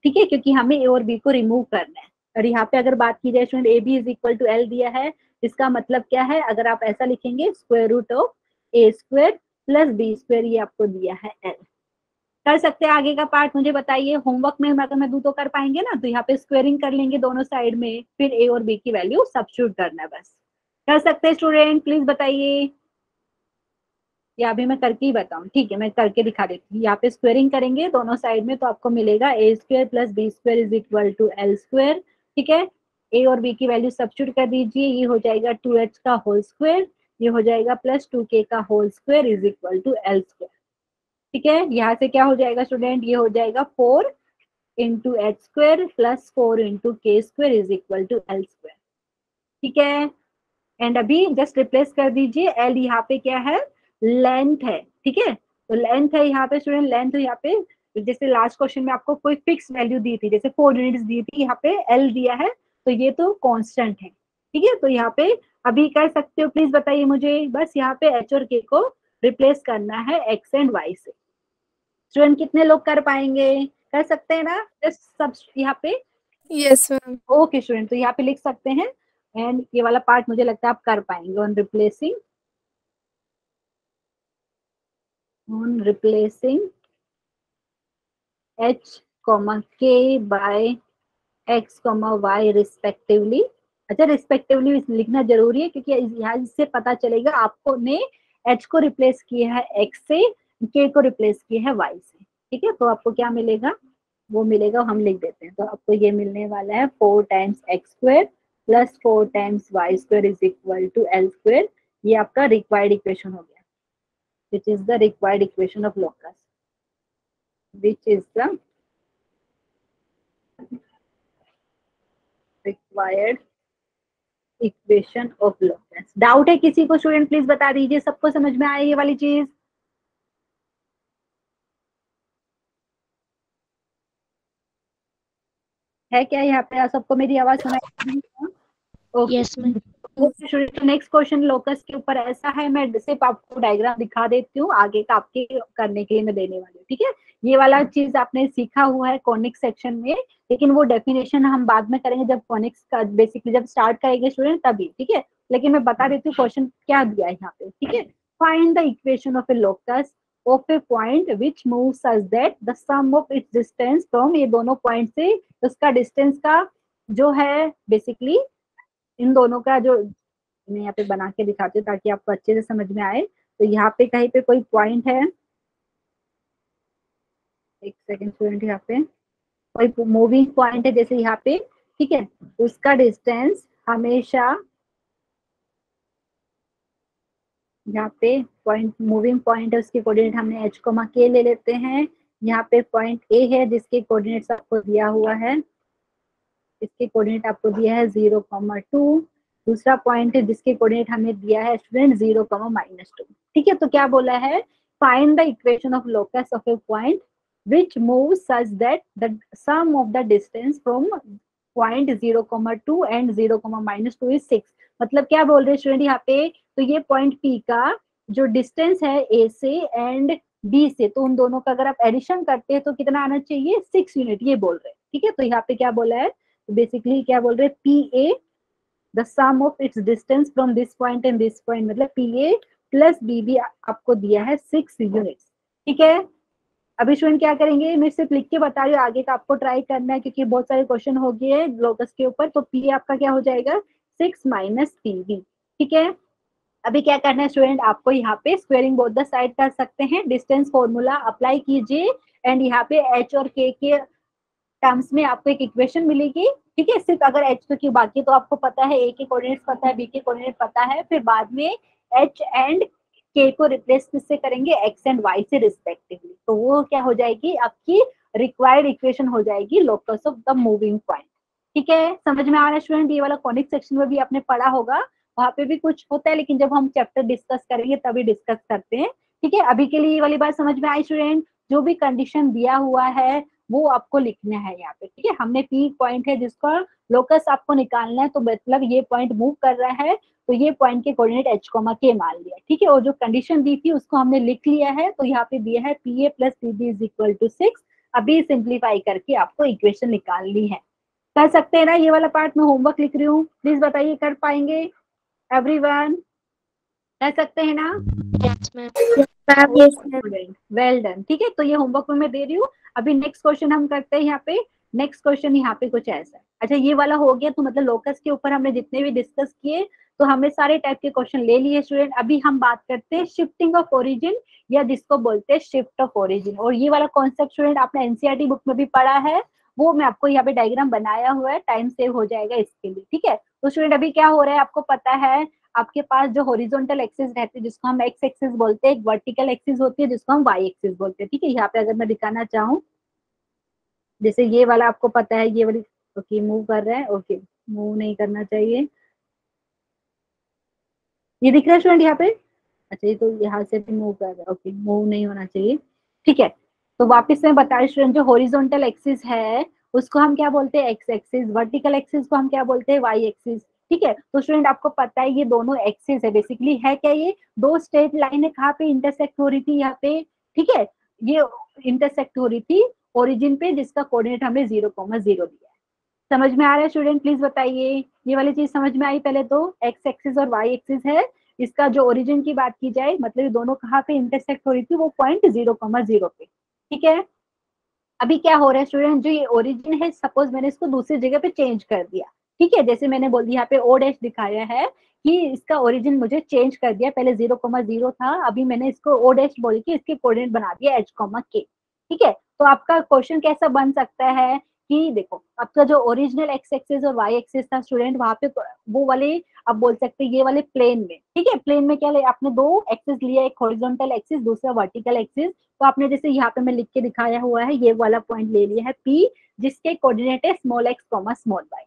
ठीक है, क्योंकि हमें ए और बी को रिमूव करना है। और यहाँ पे अगर बात की जाए स्टूडेंट ए बी = l दिया है, इसका मतलब क्या है, अगर आप ऐसा लिखेंगे √(a² + b²), ये आपको दिया है l। कर सकते हैं आगे का पार्ट, मुझे बताइए होमवर्क में अगर मैं दूं तो कर पाएंगे ना, तो यहाँ पे स्क्वेयरिंग कर लेंगे दोनों साइड में, फिर ए और बी की वैल्यू सब्स्टिट्यूट करना है बस। कर सकते हैं स्टूडेंट, प्लीज बताइए, या अभी मैं करके ही बताऊं। ठीक है, मैं करके दिखा देती हूँ। यहाँ पे स्क्वेयरिंग करेंगे दोनों साइड में तो आपको मिलेगा a² + b² = l²। ठीक है, ए और बी की वैल्यू सब्स्टिट्यूट कर दीजिए, ये हो जाएगा 2h का होल स्क्वायर, ये हो जाएगा +2k का होल स्क्वायर = l²। ठीक है, यहाँ से क्या हो जाएगा स्टूडेंट, ये हो जाएगा 4 × h² + 4 × k² = l²। ठीक है, एंड अभी जस्ट रिप्लेस कर दीजिए, एल यहाँ पे क्या है, लेंथ है। ठीक है, तो लेंथ है यहाँ पे स्टूडेंट, लेंथ यहाँ पे जैसे लास्ट क्वेश्चन में आपको कोई फिक्स वैल्यू दी थी, जैसे 4 यूनिट्स दी थी, यहाँ पे एल दिया है, तो ये तो कांस्टेंट है। ठीक है, तो यहाँ पे अभी कर सकते हो, प्लीज बताइए मुझे, बस यहाँ पे एच और के को रिप्लेस करना है एक्स एंड वाई से। स्टूडेंट कितने लोग कर पाएंगे, कर सकते हैं ना, जस्ट सब यहाँ पे। Yes ma'am. ओके स्टूडेंट, तो यहाँ पे लिख सकते हैं, एंड ये वाला पार्ट मुझे लगता है आप कर पाएंगे। On replacing h, k by x, y respectively. अच्छा, रिस्पेक्टिवली लिखना जरूरी है क्योंकि यहाँ इससे पता चलेगा आपको ने h को रिप्लेस किया है x से, k को रिप्लेस किया है y से। ठीक है, तो आपको क्या मिलेगा, वो मिलेगा, हम लिख देते हैं। तो आपको ये मिलने वाला है 4 × x² + 4 × y² = l²। ये आपका रिक्वायर्ड इक्वेशन हो गया, which is the required equation of locus, which is the required equation of locus. Doubt है किसी को स्टूडेंट, प्लीज बता दीजिए, सबको समझ में आया ये वाली चीज। है क्या यहाँ पे सबको मेरी आवाज सुनाई? Okay, Yes, ma'am. Next question locus के ऊपर ऐसा है, मैं सिर्फ आपको डायग्राम दिखा देती हूँ, आगे का आपके करने के लिए मैं देने वाली हूँ। ठीक है, ये वाला चीज आपने सीखा हुआ है कॉनिक सेक्शन में, लेकिन वो डेफिनेशन हम बाद में करेंगे जब कॉनिक्स का बेसिकली जब स्टार्ट करेंगे स्टूडेंट तभी। ठीक है, लेकिन मैं बता देती हूँ क्वेश्चन क्या दिया है यहाँ पे। ठीक है, find the equation of a locus of a point which move such that the sum of its distance from, ये दोनों पॉइंट से उसका डिस्टेंस का जो है बेसिकली इन दोनों का जो, मैं यहाँ पे बना के दिखाती हूँ ताकि आपको अच्छे से समझ में आए। तो यहाँ पे कहीं पे कोई पॉइंट है, एक सेकेंड स्टूडेंट, यहाँ पे कोई मूविंग पॉइंट है जैसे यहाँ पे। ठीक है, उसका डिस्टेंस हमेशा, यहाँ पे पॉइंट मूविंग पॉइंट है उसके कोऑर्डिनेट हमने h, k ले लेते हैं। यहाँ पे पॉइंट A है जिसके कोऑर्डिनेट्स आपको दिया हुआ है, इसके कोऑर्डिनेट आपको दिया है 0,2। दूसरा पॉइंट है जिसके कोऑर्डिनेट हमें दिया है स्टूडेंट 0,-2। ठीक है, तो क्या बोला है, find the equation of locus of a point which move such that the sum of the distance from point 0,2 and 0,-2 is 6। मतलब क्या बोल रहे हैं स्टूडेंट यहाँ पे, तो ये पॉइंट P का जो डिस्टेंस है A से एंड B से, तो उन दोनों का अगर आप एडिशन करते हैं तो कितना आना चाहिए, 6 यूनिट, ये बोल रहे हैं। ठीक है, तो यहाँ पे क्या बोला है, तो बेसिकली क्या बोल रहे हैं, P A the sum of its distance from this point and this point, मतलब P A plus B B आपको दिया है 6 यूनिट्स। ठीक है, अभी स्टूडेंट क्या करेंगे, मैं सिर्फ लिख के बता रही हूँ, आगे का आपको ट्राई करना है क्योंकि बहुत सारे क्वेश्चन हो गए हैं लोकस के ऊपर। तो पी आपका क्या हो जाएगा 6 माइनस पी बी। ठीक है, अभी क्या करना है स्टूडेंट, आपको यहाँ पे स्क्वेयरिंग बोथ द साइड कर सकते हैं, डिस्टेंस फॉर्मूला अप्लाई कीजिए एंड यहाँ पे एच और के टर्म्स में आपको एक इक्वेशन मिलेगी। ठीक है, सिर्फ अगर एच तो की, बाकी तो आपको पता है, ए के कोऑर्डिनेट्स पता है, बी के कोऑर्डिनेट पता है, फिर बाद में एच एंड के को रिप्लेस किससे करेंगे, एक्स एंड वाई से रिस्पेक्टिवली। तो वो क्या हो जाएगी, आपकी रिक्वायर्ड इक्वेशन हो जाएगी locus of the moving point. ठीक है, समझ में आ रहा है स्टूडेंट, ये वाला कॉनिक सेक्शन में भी आपने पढ़ा होगा, वहां पे भी कुछ होता है, लेकिन जब हम चैप्टर डिस्कस करेंगे तभी डिस्कस करते हैं। ठीक है, अभी के लिए ये वाली बात समझ में आई स्टूडेंट, जो भी कंडीशन दिया हुआ है वो आपको लिखना है यहाँ पे। ठीक है, हमने पी पॉइंट है जिसका लोकस आपको निकालना है, तो मतलब ये पॉइंट मूव कर रहा है, तो ये पॉइंट के कोऑर्डिनेट एच कोमा के मान लिया। ठीक है, और जो कंडीशन दी थी उसको हमने लिख लिया है, तो यहाँ पे दिया है P A plus P B is equal to 6। अभी सिंप्लीफाई करके आपको इक्वेशन निकालनी है। कर सकते हैं ना, ये वाला पार्ट मैं होमवर्क लिख रही हूँ, प्लीज बताइए कर पाएंगे एवरीवन, कर सकते हैं ना? Well done. ठीक है, तो ये होमवर्क में मैं दे रही हूँ। अभी नेक्स्ट क्वेश्चन हम करते हैं यहाँ पे। नेक्स्ट क्वेश्चन यहाँ पे कुछ ऐसा है, अच्छा ये वाला हो गया, तो मतलब लोकस के ऊपर हमने जितने भी डिस्कस किए, तो हमने सारे टाइप के क्वेश्चन ले लिए स्टूडेंट। अभी हम बात करते हैं शिफ्टिंग ऑफ ओरिजिन, या जिसको बोलते हैं शिफ्ट ऑफ ओरिजिन। और ये वाला कॉन्सेप्ट स्टूडेंट आपने एनसीईआरटी बुक में भी पढ़ा है, वो मैं आपको यहाँ पे डायग्राम बनाया हुआ है, टाइम सेव हो जाएगा इसके लिए। ठीक है, तो स्टूडेंट अभी क्या हो रहा है आपको पता है, आपके पास जो हॉरिजॉन्टल एक्सिस रहती है जिसको हम एक्स एक्सिस बोलते हैं, एक वर्टिकल एक्सिस होती है जिसको हम वाई एक्सिस बोलते हैं। ठीक है, यहाँ पे अगर मैं दिखाना चाहूँ, जैसे ये वाला आपको पता है, ये वाली ओके मूव कर रहा है, ओके मूव नहीं करना चाहिए, ये दिख रहा है स्टूडेंट यहाँ पे, अच्छा ये तो यहाँ से भी मूव कर रहा है, ओके मूव नहीं होना चाहिए। ठीक है, तो वापस मैं बता स्टूडेंट, जो हॉरिजॉन्टल एक्सिस है उसको हम क्या बोलते हैं, एक्स एक्सिस, वर्टिकल एक्सिस को हम क्या बोलते हैं, वाई एक्सिस। ठीक है, तो स्टूडेंट आपको पता है ये दोनों एक्सिस है, बेसिकली है क्या, ये दो स्ट्रेट लाइन है, कहाँ पे इंटरसेक्ट हो रही थी, यहाँ पे। ठीक है, ये इंटरसेक्ट हो रही थी ओरिजिन पे, जिसका कोऑर्डिनेट हमने 0,0 दिया है। समझ में आ रहा है स्टूडेंट, प्लीज बताइए, ये वाली चीज समझ में आई? पहले तो एक्स एक्सिस और वाई एक्सिस है, इसका जो ओरिजिन की बात की जाए, मतलब ये दोनों कहाँ पे इंटरसेक्ट हो रही थी, वो पॉइंट 0,0 पे। ठीक है, अभी क्या हो रहा है स्टूडेंट, जो ये ओरिजिन है, सपोज मैंने इसको दूसरी जगह पे चेंज कर दिया। ठीक है, जैसे मैंने बोल दिया यहाँ पे ओ डैश दिखाया है कि इसका ओरिजिन मुझे चेंज कर दिया, पहले 0,0 था, अभी मैंने इसको ओ डैश बोल के इसके कोऑर्डिनेट बना दिया एच कॉमा के। ठीक है, तो आपका क्वेश्चन कैसा बन सकता है कि देखो, आपका जो ओरिजिनल एक्स एक्सिस और वाई एक्सिस था स्टूडेंट, वहां पे वो वाले आप बोल सकते हैं ये वाले प्लेन में। ठीक है, प्लेन में क्या ले, आपने दो एक्सिस लिया, एक हॉरिजॉन्टल एक्सिस, दूसरा वर्टिकल एक्सिस। तो आपने जैसे यहाँ पे मैं लिख के दिखाया हुआ है, ये वाला पॉइंट ले लिया है पी, जिसके कोऑर्डिनेट है small x comma small Y.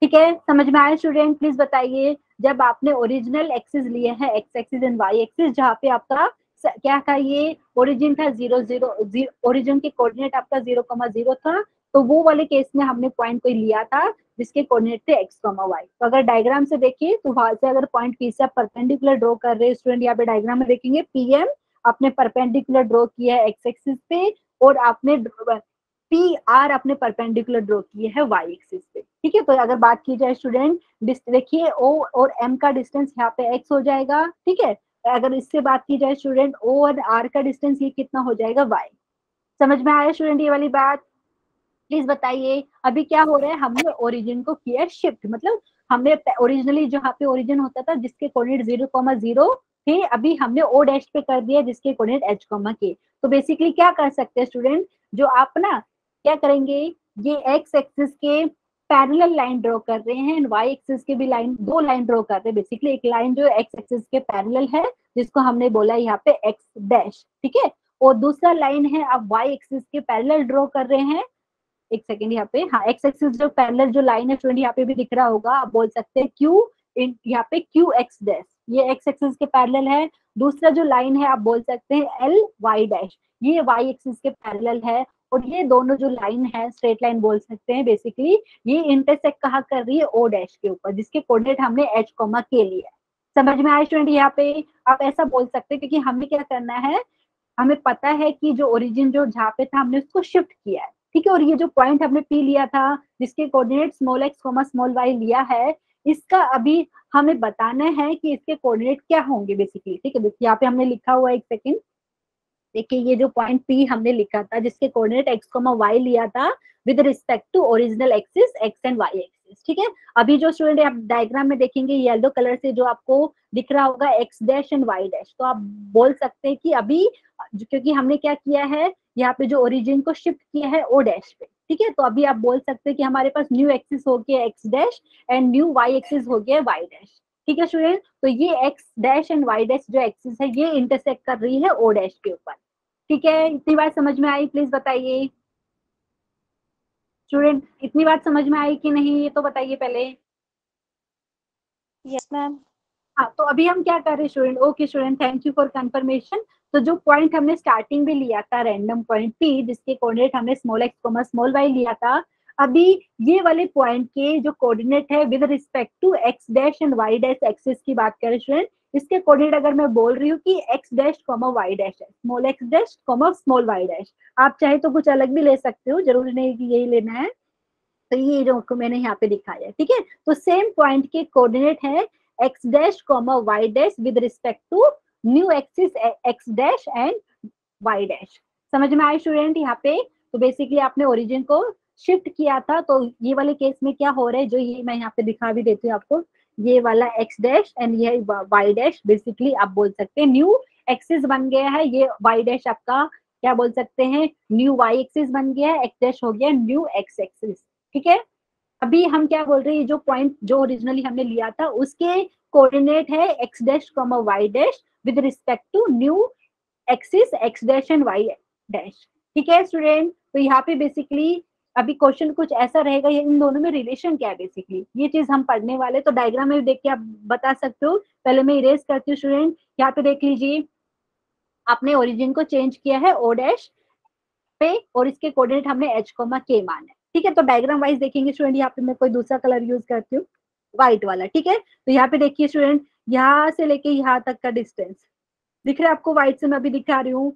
ठीक है, समझ में आया स्टूडेंट? प्लीज बताइए, जब आपने ओरिजिनल एक्सिस लिए है, X axis and Y axis, जहाँ पे आपका क्या था, ये ओरिजिन था 0,0, ओरिजिन के कोऑर्डिनेट आपका 0,0 था, तो वो वाले केस में हमने पॉइंट कोई लिया था जिसके कोऑर्डिनेट थे एक्स कॉमा वाई। तो अगर डायग्राम से देखिए, तो वहां से अगर पॉइंट पी से आप परपेंडिकुलर ड्रॉ कर रहे हैं स्टूडेंट, यहाँ पे डायग्राम में देखेंगे पीएम आपने परपेंडिकुलर ड्रॉ किया है एक्स एक्सिस पे, और आपने पी आर अपने परपेंडिकुलर ड्रॉ किए है वाई एक्सिस पे। ठीक है, तो अगर बात की जाए स्टूडेंट, देखिए ओ और एम का डिस्टेंस यहाँ पे एक्स हो जाएगा। ठीक है, अगर इससे बात की जाए स्टूडेंट, ओ और आर का डिस्टेंस ये कितना हो जाएगा, वाई। समझ में आया स्टूडेंट ये वाली बात? प्लीज बताइए, अभी क्या हो रहा है, हमने ओरिजिन को किया शिफ्ट, मतलब हमने ओरिजिनली जहाँ पे ओरिजिन होता था जिसके कोऑर्डिनेट 0,0 थे, अभी हमने ओ डैश पे कर दिया जिसके कोऑर्डिनेट एच कॉमा के। तो बेसिकली क्या कर सकते हैं स्टूडेंट, जो आप ना क्या करेंगे, ये एक्स एक्सिस के पैरेलल लाइन ड्रॉ कर रहे हैं, वाई एक्सिस के भी लाइन, दो लाइन ड्रॉ कर रहे हैं। बेसिकली एक लाइन जो एक्स एक्सिस के पैरेलल है, जिसको हमने बोला यहाँ पे एक्स डैश। ठीक है, और दूसरा लाइन है आप वाई एक्सिस के पैरेलल ड्रॉ कर रहे हैं, एक सेकेंड यहाँ पे, हाँ एक्स एक्सिस जो पैरेलल जो लाइन है स्टूडेंट, यहाँ पे भी दिख रहा होगा, आप बोल सकते हैं क्यू, यहाँ पे क्यू एक्स डैश, ये एक्स एक्सिस के पैरेलल है। दूसरा जो लाइन है आप बोल सकते हैं एल वाई डैश, ये वाई एक्सिस के पैरेलल है। और ये दोनों जो लाइन है, स्ट्रेट लाइन बोल सकते हैं बेसिकली, ये इंटरसेक्ट कहाँ कर रही है, ओ डैश के ऊपर, जिसके कोऑर्डिनेट हमने एच कॉमा के लिए। समझ में आया स्टूडेंट? यहाँ पे आप ऐसा बोल सकते हैं, क्योंकि हमें क्या करना है, हमें पता है कि जो ओरिजिन जो जहाँ पे था हमने उसको शिफ्ट किया है। ठीक है। और ये जो पॉइंट हमने पी लिया था जिसके coordinate small X small Y लिया है, इसका अभी हमें बताना है कि इसके कोऑर्डिनेट क्या होंगे बेसिकली। ठीक है, यहाँ पे हमने लिखा हुआ है, एक सेकेंड देखिए, ये जो पॉइंट पी हमने लिखा था जिसके कोऑर्डिनेट एक्स वाई लिया था with respect to original axis X and Y axis. ठीक है, अभी जो स्टूडेंट आप डायग्राम में देखेंगे येलो कलर से जो आपको दिख रहा होगा X dash and Y dash, तो आप बोल सकते हैं कि अभी क्योंकि हमने क्या किया है यहाँ पे जो ओरिजिन को शिफ्ट किया है ओ डैश पे। ठीक है, तो अभी आप बोल सकते हैं कि हमारे पास न्यू एक्सिस हो गया X dash and new Y axis हो गया वाई डैश। ठीक है स्टूडेंट, तो ये X dash and Y dash जो एक्सिस है ये इंटरसेक्ट कर रही है ओ डैश के ऊपर। ठीक है, इतनी बात समझ में आई? प्लीज बताइए स्टूडेंट, इतनी बात समझ में आई कि नहीं, ये तो बताइए पहले। Yes ma'am. हाँ, तो अभी हम क्या कर रहे हैं student? Okay student, thank you for confirmation. तो जो पॉइंट हमने स्टार्टिंग में लिया था रैंडम पॉइंट पी जिसके कोऑर्डिनेट हमने स्मॉल एक्स स्मॉल वाई लिया था, अभी ये वाले पॉइंट के जो कोऑर्डिनेट है with respect to x dash and Y dash axis की बात करें स्टूडेंट, इसके कोऑर्डिनेट अगर मैं बोल रही हूँ कि एक्स डैश वाई डैश है, small X dash small Y dash, आप चाहे तो कुछ अलग भी ले सकते हो, जरूरी नहीं कि यही लेना है। तो ये जो मैंने यहाँ पे दिखाया है, ठीक है, तो सेम पॉइंट के कोऑर्डिनेट है x dash Y dash with respect to new axis x dash and Y dash. समझ में आए स्टूडेंट यहाँ पे? तो बेसिकली आपने ओरिजिन को शिफ्ट किया था, तो ये वाले केस में क्या हो रहा है, जो ये मैं यहाँ पे दिखा भी देती हूँ आपको, ये वाला एक्स डैश एंड ये वाई डैश, बेसिकली आप बोल सकते हैं न्यू एक्सिस बन गया है, ये वाई डैश आपका क्या बोल सकते हैं, न्यू वाई एक्सिस बन गया है, एक्स डैश हो गया न्यू एक्स एक्सिस। ठीक है, अभी हम क्या बोल रहे हैं, जो पॉइंट जो ओरिजिनली हमने लिया था उसके कोऑर्डिनेट है x dash Y dash with respect to new axis x dash and Y dash. ठीक है स्टूडेंट, तो यहाँ पे बेसिकली अभी क्वेश्चन कुछ ऐसा रहेगा, ये इन दोनों में रिलेशन क्या है बेसिकली ये चीज हम पढ़ने वाले, तो डायग्राम में देख के आप बता सकते हो। पहले मैं इरेज करती हूँ स्टूडेंट, यहाँ पे देख लीजिए, आपने ओरिजिन को चेंज किया है ओ डैश पे और इसके कोऑर्डिनेट हमने एच के मान है। ठीक है, तो डायग्राम वाइज देखेंगे स्टूडेंट, यहाँ पे मैं कोई दूसरा कलर यूज करती हूँ, व्हाइट वाला। ठीक है, तो यहाँ पे देखिए स्टूडेंट, यहाँ से लेके यहाँ तक का डिस्टेंस दिख रहा है आपको, व्हाइट से मैं अभी दिखा रही हूँ,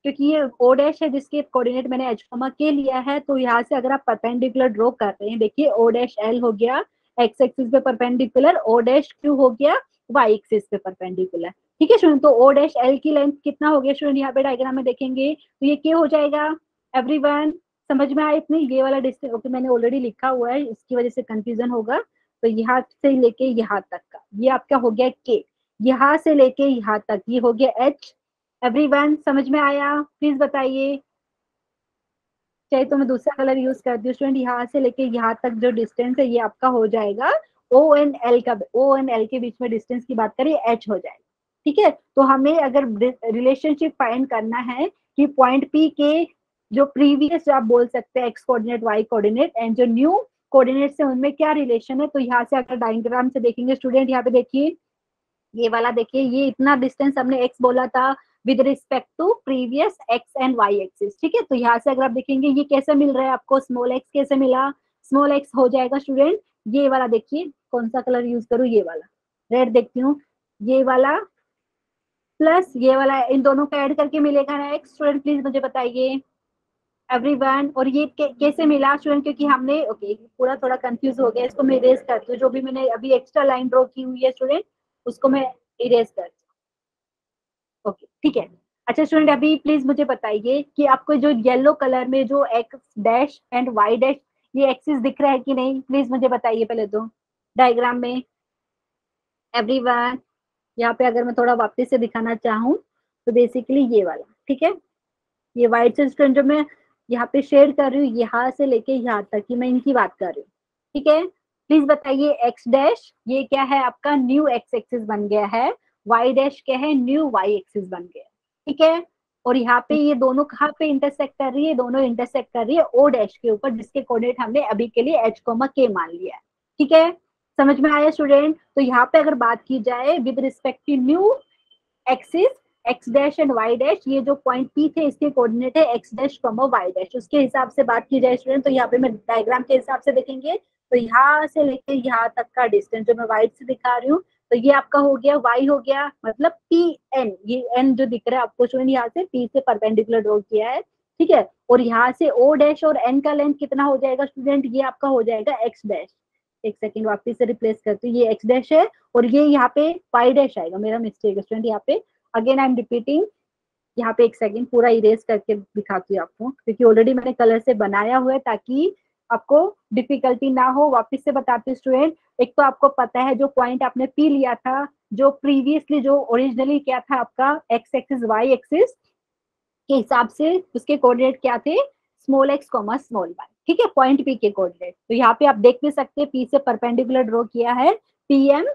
क्योंकि ये ओ डैश है जिसके कोऑर्डिनेट मैंने एच के लिया है, तो यहाँ से अगर आप परपेंडिकुलर ड्रॉ कर रहे हैं, देखिए ओ डैश एल हो गया एक्स एक्सिस पे परपेंडिकुलर, ओ डैश क्यू हो गया वाई एक्सिस पे परपेंडिकुलर। ठीक है स्टूडेंट, तो ओ डैश एल की लेंथ कितना हो गया स्टूडेंट, यहाँ पे डायग्राम में देखेंगे तो ये क्या हो जाएगा, एवरीवन समझ में आया इतने, ये वाला डिस्टेंस ओके मैंने ऑलरेडी लिखा हुआ है, इसकी वजह से कंफ्यूजन होगा, तो यहाँ से लेके यहाँ तक का ये आपका हो गया के, यहाँ से लेके यहाँ तक ये हो गया एच। एवरीवन समझ में आया? प्लीज बताइए, चाहे तो मैं दूसरा कलर यूज करती हूँ स्टूडेंट, यहाँ से लेके यहाँ तक जो डिस्टेंस है ये आपका हो जाएगा ओ एंड एल का, ओ एंड एल के बीच में डिस्टेंस की बात करें एच हो जाएगा। ठीक है, तो हमें अगर रिलेशनशिप फाइंड करना है कि पॉइंट पी के जो प्रीवियस आप बोल सकते हैं X coordinate Y coordinate and जो न्यू कोऑर्डिनेट से उनमें क्या रिलेशन है, तो यहाँ से अगर डायग्राम से देखेंगे स्टूडेंट, यहाँ पे देखिए ये वाला देखिए, ये इतना डिस्टेंस हमने एक्स बोला था with respect to previous X and Y axis. ठीक है, तो यहाँ से अगर आप देखेंगे ये कैसे मिल रहा है आपको, स्मॉल एक्स कैसे मिला, स्मॉल एक्स हो जाएगा स्टूडेंट ये वाला, देखिए कौन सा कलर यूज करूँ, ये वाला रेड देखती हूँ, ये वाला प्लस ये वाला, इन दोनों का ऐड करके मिलेगा ना एक्स। स्टूडेंट प्लीज मुझे बताइए एवरीवन, और ये कैसे मिला स्टूडेंट, क्योंकि हमने ओके पूरा थोड़ा कंफ्यूज हो गया, इसको मैं इरेज करती हूँ, जो भी मैंने अभी एक्स्ट्रा लाइन ड्रॉ की हुई है स्टूडेंट उसको मैं इरेज करती हूँ। ओके ठीक है, अच्छा स्टूडेंट अभी प्लीज मुझे बताइए कि आपको जो येलो कलर में जो X dash and Y dash ये एक्सिस दिख रहा है कि नहीं, प्लीज मुझे बताइए पहले तो डायग्राम में एवरीवन। यहाँ पे अगर मैं थोड़ा वापस से दिखाना चाहूँ तो बेसिकली ये वाला, ठीक है, ये व्हाइट से स्टूडेंट जो मैं यहाँ पे शेड कर रही हूँ यहाँ से लेके यहाँ तक की मैं इनकी बात कर रही हूँ। ठीक है, प्लीज बताइए एक्स डैश ये क्या है आपका, न्यू एक्स एक्सिस बन गया है, वाई डैश क्या है, न्यू वाई एक्सिस बन गया। ठीक है, और यहाँ पे ये दोनों कहाँ पे इंटरसेक्ट कर रही है, दोनों इंटरसेक्ट कर रही है ओ डैश के ऊपर जिसके कोऑर्डिनेट हमने अभी के लिए एच के मान लिया है। ठीक है, समझ में आया स्टूडेंट? तो यहाँ पे अगर बात की जाए with respect to new axis x dash and Y dash, ये जो पॉइंट पी थे इसके कोऑर्डिनेट है एक्स डैश वाई डैश, उसके हिसाब से बात की जाए स्टूडेंट, तो यहाँ पे मैं डायग्राम के हिसाब से देखेंगे तो यहाँ से लेके यहाँ तक का डिस्टेंस जो मैं व्हाइट से दिखा रही हूँ, तो ये आपका हो गया वाई हो गया, मतलब पी एन, ये एन जो दिख रहा है आपको स्टूडेंट यहाँ से पी से परपेंडिकुलर ड्रॉ किया है। ठीक है, और यहाँ से ओ डैश और एन का लेंथ कितना हो जाएगा स्टूडेंट, ये आपका हो जाएगा एक्स डैश। एक सेकंड वापस से रिप्लेस करती हूँ, ये एक्स डैश है और ये यहाँ पे वाई डैश आएगा, मेरा मिस्टेक है स्टूडेंट यहाँ पे, अगेन आई एम रिपीटिंग, यहाँ पे एक सेकंड पूरा इरेज करके दिखाती हूँ आपको, क्योंकि ऑलरेडी मैंने कलर से बनाया हुआ है ताकि आपको डिफिकल्टी ना हो। वापस से बताती हूँ स्टूडेंट, एक तो आपको पता है जो पॉइंट आपने पी लिया था, जो प्रीवियसली जो ओरिजिनली क्या था आपका एक्स एक्सिस वाई एक्सिस के हिसाब से उसके कोऑर्डिनेट क्या थे, small x comma small Y, ठीक है, पॉइंट पी के कोऑर्डिनेट। तो यहाँ पे आप देख भी सकते हैं पी से परपेंडिकुलर ड्रॉ किया है पीएम,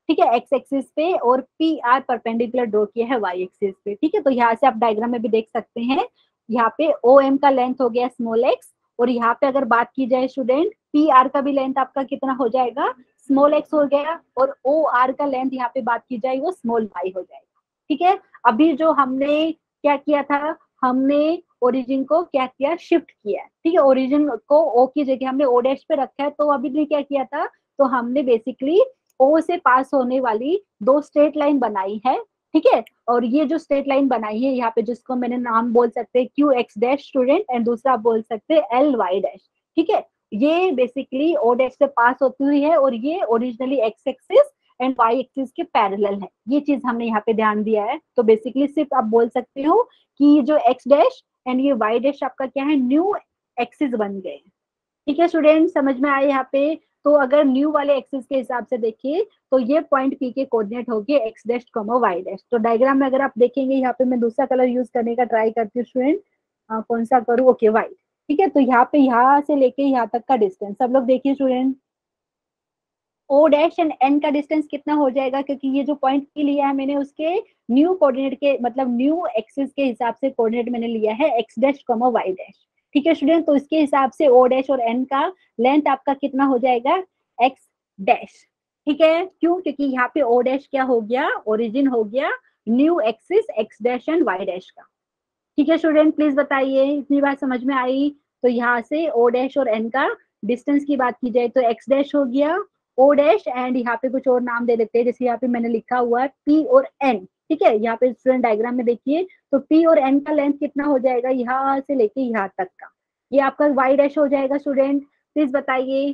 ठीक है, एक्स एक्सिस पे, और पी आर परपेंडिकुलर ड्रॉ किया है वाई एक्सिस पे, ठीक है। तो यहाँ से आप डायग्राम में भी देख सकते हैं, यहाँ पे ओ एम का लेंथ हो गया स्मॉल एक्स, और यहाँ पे अगर बात की जाए स्टूडेंट पी आर का भी लेंथ आपका कितना हो जाएगा, स्मॉल एक्स हो गया, और ओ आर का लेंथ यहाँ पे बात की जाए वो स्मॉल वाई हो जाएगा, ठीक है। अभी जो हमने क्या किया था, हमने ओरिजिन को क्या किया, शिफ्ट किया, ठीक है, ओरिजिन को ओ की जगह हमने ओ डैश पे रखा है, तो अभी ने क्या किया था, तो हमने बेसिकली ओ से पास होने वाली दो स्ट्रेट लाइन बनाई है, ठीक है, और ये जो स्ट्रेट लाइन बनाई है यहाँ पे जिसको मैंने नाम बोल सकते हैं Q x dash student, and दूसरा आप बोल सकते हैं एल वाई डैश, ठीक है, ये बेसिकली ओ डैश से पास होती हुई है, और ये originally x axis and Y axis के पैरेलल है, ये चीज हमने यहाँ पे ध्यान दिया है। तो बेसिकली सिर्फ आप बोल सकते हो कि जो एक्स डैश एंड ये वाई डैश आपका क्या है, न्यू एक्सिस बन गए, ठीक है स्टूडेंट, समझ में आए यहाँ पे। तो अगर न्यू वाले एक्सिस के हिसाब से देखिए तो ये पॉइंट पी के कोऑर्डिनेट हो गए x dash comma y dash. तो डायग्राम में अगर आप देखेंगे यहाँ पे मैं दूसरा कलर यूज करने का ट्राई करती हूँ स्टूडेंट, कौन सा करूँ, ओके वाइट, ठीक है। तो यहाँ पे यहाँ से लेके यहाँ तक का डिस्टेंस सब लोग देखिए student, O dash and N का डिस्टेंस कितना हो जाएगा, क्योंकि ये जो पॉइंट पी लिया है मैंने उसके न्यू कोऑर्डिनेट के मतलब न्यू एक्सिस के हिसाब से कोऑर्डिनेट मैंने लिया है x dash comma y dash, ठीक है स्टूडेंट। तो इसके हिसाब से ओ डैश और एन का लेंथ आपका कितना हो जाएगा, एक्स डैश, ठीक है। क्यों, क्योंकि यहाँ पे ओ डैश क्या हो गया, ओरिजिन हो गया new axis x dash and Y dash का, ठीक है स्टूडेंट, प्लीज बताइए इतनी बात समझ में आई। तो यहाँ से ओ डैश और एन का डिस्टेंस की बात की जाए तो एक्स डैश हो गया, ओ डैश, एंड यहाँ पे कुछ और नाम दे देते हैं, जैसे यहाँ पे मैंने लिखा हुआ है पी और एन, ठीक है। यहाँ पे स्टूडेंट डायग्राम में देखिए तो पी और एन का लेंथ कितना हो जाएगा, यहाँ से लेके यहाँ तक का, ये आपका वाई डैश हो जाएगा स्टूडेंट, प्लीज बताइए,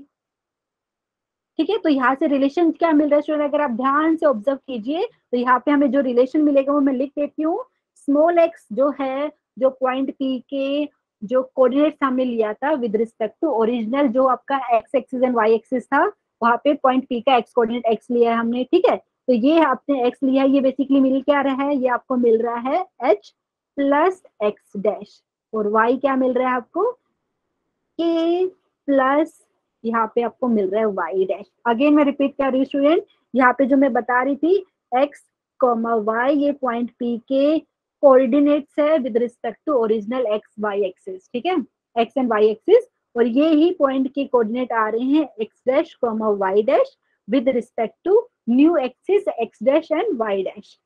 ठीक है। तो यहाँ से रिलेशन क्या मिल रहा है स्टूडेंट, अगर आप ध्यान से ऑब्जर्व कीजिए तो यहाँ पे हमें जो रिलेशन मिलेगा वो मैं लिख देती हूँ, स्मॉल एक्स जो है, जो पॉइंट पी के जो कोऑर्डिनेट्स हमने लिया था विद रिस्पेक्ट टू ओरिजिनल जो आपका x axis and Y axis था, वहां पे पॉइंट पी का एक्स कोऑर्डिनेट एक्स लिया है हमने, ठीक है। तो ये आपने एक्स लिया है, ये बेसिकली मिल क्या रहा है, ये आपको मिल रहा है एच प्लस एक्स डैश, और वाई क्या मिल रहा है आपको, के प्लस यहाँ पे आपको मिल रहा है वाई डैश। अगेन मैं रिपीट कर रही हूँ स्टूडेंट, यहाँ पे जो मैं बता रही थी एक्स कॉमा वाई ये पॉइंट पी के कोऑर्डिनेट्स है with respect to original x y axis, ठीक है, एक्स एंड वाई एक्सिस, और ये ही पॉइंट के कोऑर्डिनेट आ रहे हैं x dash comma y dash with respect to new axis x dash and Y dash.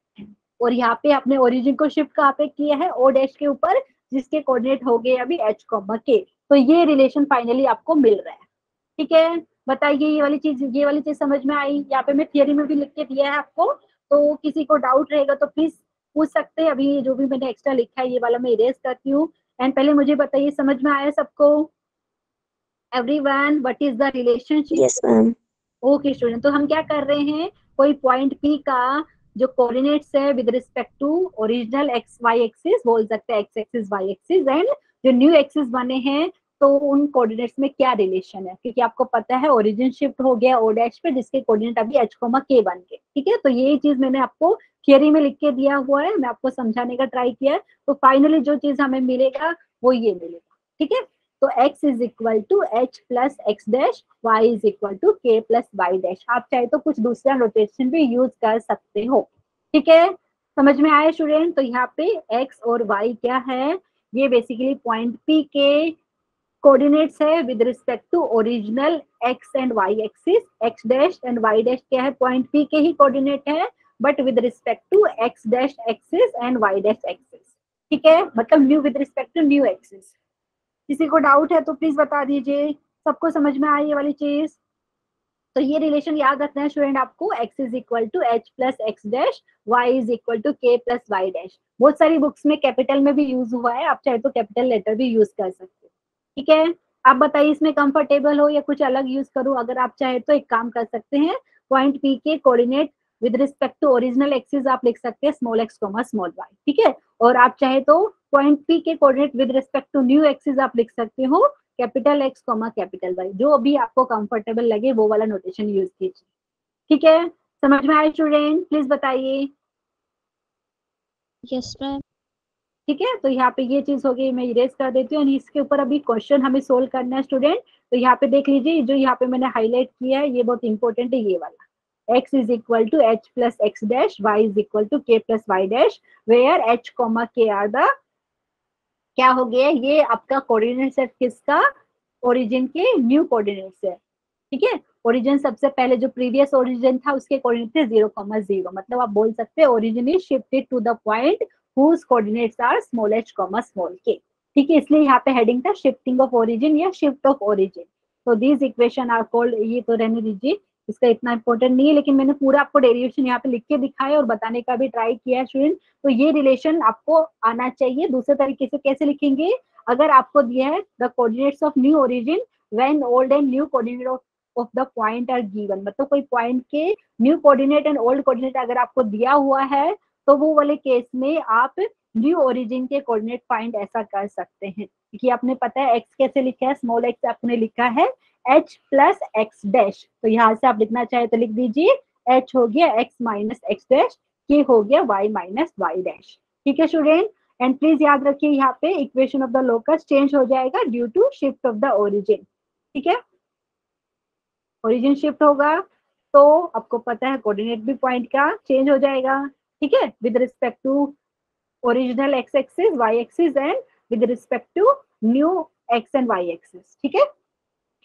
और यहाँ पे आपने ओरिजिन को शिफ्ट कहाँ पे किया है, ओ डैश के ऊपर, जिसके कोऑर्डिनेट हो गए अभी एच कॉमा के। तो ये रिलेशन फाइनली आपको मिल रहा है, ठीक है। बताइए ये वाली चीज समझ में आई, यहाँ पे मैं थियरी में भी लिख के दिया है आपको, तो किसी को डाउट रहेगा तो प्लीज पूछ सकते हैं। अभी जो भी मैंने एक्स्ट्रा लिखा है ये वाला मैं इरेज करती हूँ, एंड पहले मुझे बताइए समझ में आया सबको, everyone, what is the relationship? Yes, ma'am. Okay student, तो हम क्या कर रहे हैं, कोई पॉइंट पी का जो कोऑर्डिनेट्स है with respect to original x y axis, बोल सकते हैं x axis Y axis, and जो न्यू एक्सिस बने हैं तो उन कोऑर्डिनेट्स में क्या रिलेशन है, क्योंकि आपको पता है ओरिजिन शिफ्ट हो गया ओ डैश पे जिसके कोऑर्डिनेट अभी एच कोमा के बन गए, ठीक है। तो यही चीज मैंने आपको थियरी में लिख के दिया हुआ है, मैं आपको समझाने का ट्राई किया, तो फाइनली जो चीज हमें मिलेगा वो ये मिलेगा, ठीक है। तो x is equal to H plus x dash, y is equal to के प्लस वाई डैश। आप चाहे तो कुछ दूसरा नोटेशन भी यूज कर सकते हो, ठीक है, समझ में आए स्टूडेंट। तो यहाँ पे x और y क्या है, ये बेसिकली पॉइंट P के कोऑर्डिनेट्स है with respect to original x and y axis, x dash and y dash क्या है, पॉइंट P के ही कोऑर्डिनेट है but with respect to x dash axis and y dash axis, ठीक है, मतलब new with respect to new axis. किसी को डाउट है तो प्लीज बता दीजिए, सबको समझ में आई ये वाली चीज? तो ये रिलेशन याद रखना है स्टूडेंट आपको, x is equal to H plus x dash, y is equal to के प्लस वाई डैश। बहुत सारी बुक्स में कैपिटल में भी यूज हुआ है, आप चाहे तो कैपिटल लेटर भी यूज कर सकते हो। ठीक है, आप बताइए इसमें कंफर्टेबल हो या कुछ अलग यूज करूं। अगर आप चाहे तो एक काम कर सकते हैं, पॉइंट पी के coordinate with respect to original axis आप लिख सकते हैं small x comma small Y. ठीक है, और आप चाहे तो पॉइंट पी के coordinate with respect to new axis आप लिख सकते हो capital X comma capital Y, जो अभी आपको कंफर्टेबल लगे वो वाला नोटेशन यूज कीजिए। ठीक है, समझ में आए स्टूडेंट, प्लीज बताइए। Yes ma'am. ठीक है, तो यहाँ पे ये चीज हो गई, मैं इरेज कर देती हूँ। इसके ऊपर अभी क्वेश्चन हमें सोल्व करना है स्टूडेंट। तो यहाँ पे देख लीजिए, जो यहाँ पे मैंने हाईलाइट किया है ये बहुत इंपॉर्टेंट है, ये वाला x is equal to H plus x dash, y is equal to के plus Y dash, where h comma K are the, क्या हो गया, ये आपका कोऑर्डिनेट सेट किसका, ओरिजिन के न्यू कोऑर्डिनेट्स है। ठीक है, ओरिजिन सबसे पहले जो प्रीवियस ओरिजिन था उसके कोऑर्डिनेट थे 0,0, मतलब आप बोल सकते हैं origin is shifted to the point whose coordinates are small h comma small k। ठीक है, इसलिए यहाँ पे हेडिंग था शिफ्टिंग ऑफ ओरिजिन या शिफ्ट ऑफ ओरिजिन। तो दीज इक्वेशन आर कॉल्ड, ये तो रहने दीजिए, इसका इतना इंपॉर्टेंट नहीं है, लेकिन मैंने पूरा आपको डेरिवेशन यहाँ पे लिख के दिखाया और बताने का भी ट्राई किया है स्टूडेंट। तो ये रिलेशन आपको आना चाहिए। दूसरे तरीके से कैसे लिखेंगे, अगर आपको दिया है the coordinates of new origin when old and new coordinate of the point are given, मतलब कोई पॉइंट के new coordinate and old coordinate अगर आपको दिया हुआ है तो वो वाले केस में आप न्यू ओरिजिन के कोऑर्डिनेट फाइंड ऐसा कर सकते हैं। क्योंकि आपने पता है एक्स कैसे लिखा है, स्मॉल एक्स आपने लिखा है h प्लस एक्स डैश, तो यहाँ से आप लिखना चाहे तो लिख दीजिए h हो गया x minus x dash, k हो गया y माइनस वाई डैश। ठीक है स्टूडेंट, एंड प्लीज याद रखिए यहाँ पे equation of the locus change हो जाएगा due to shift of the origin. ठीक है, ओरिजिन शिफ्ट होगा तो आपको पता है कोऑर्डिनेट भी पॉइंट का चेंज हो जाएगा। ठीक है, with respect to original x axis, Y axis and with respect to new x and Y axis. ठीक है,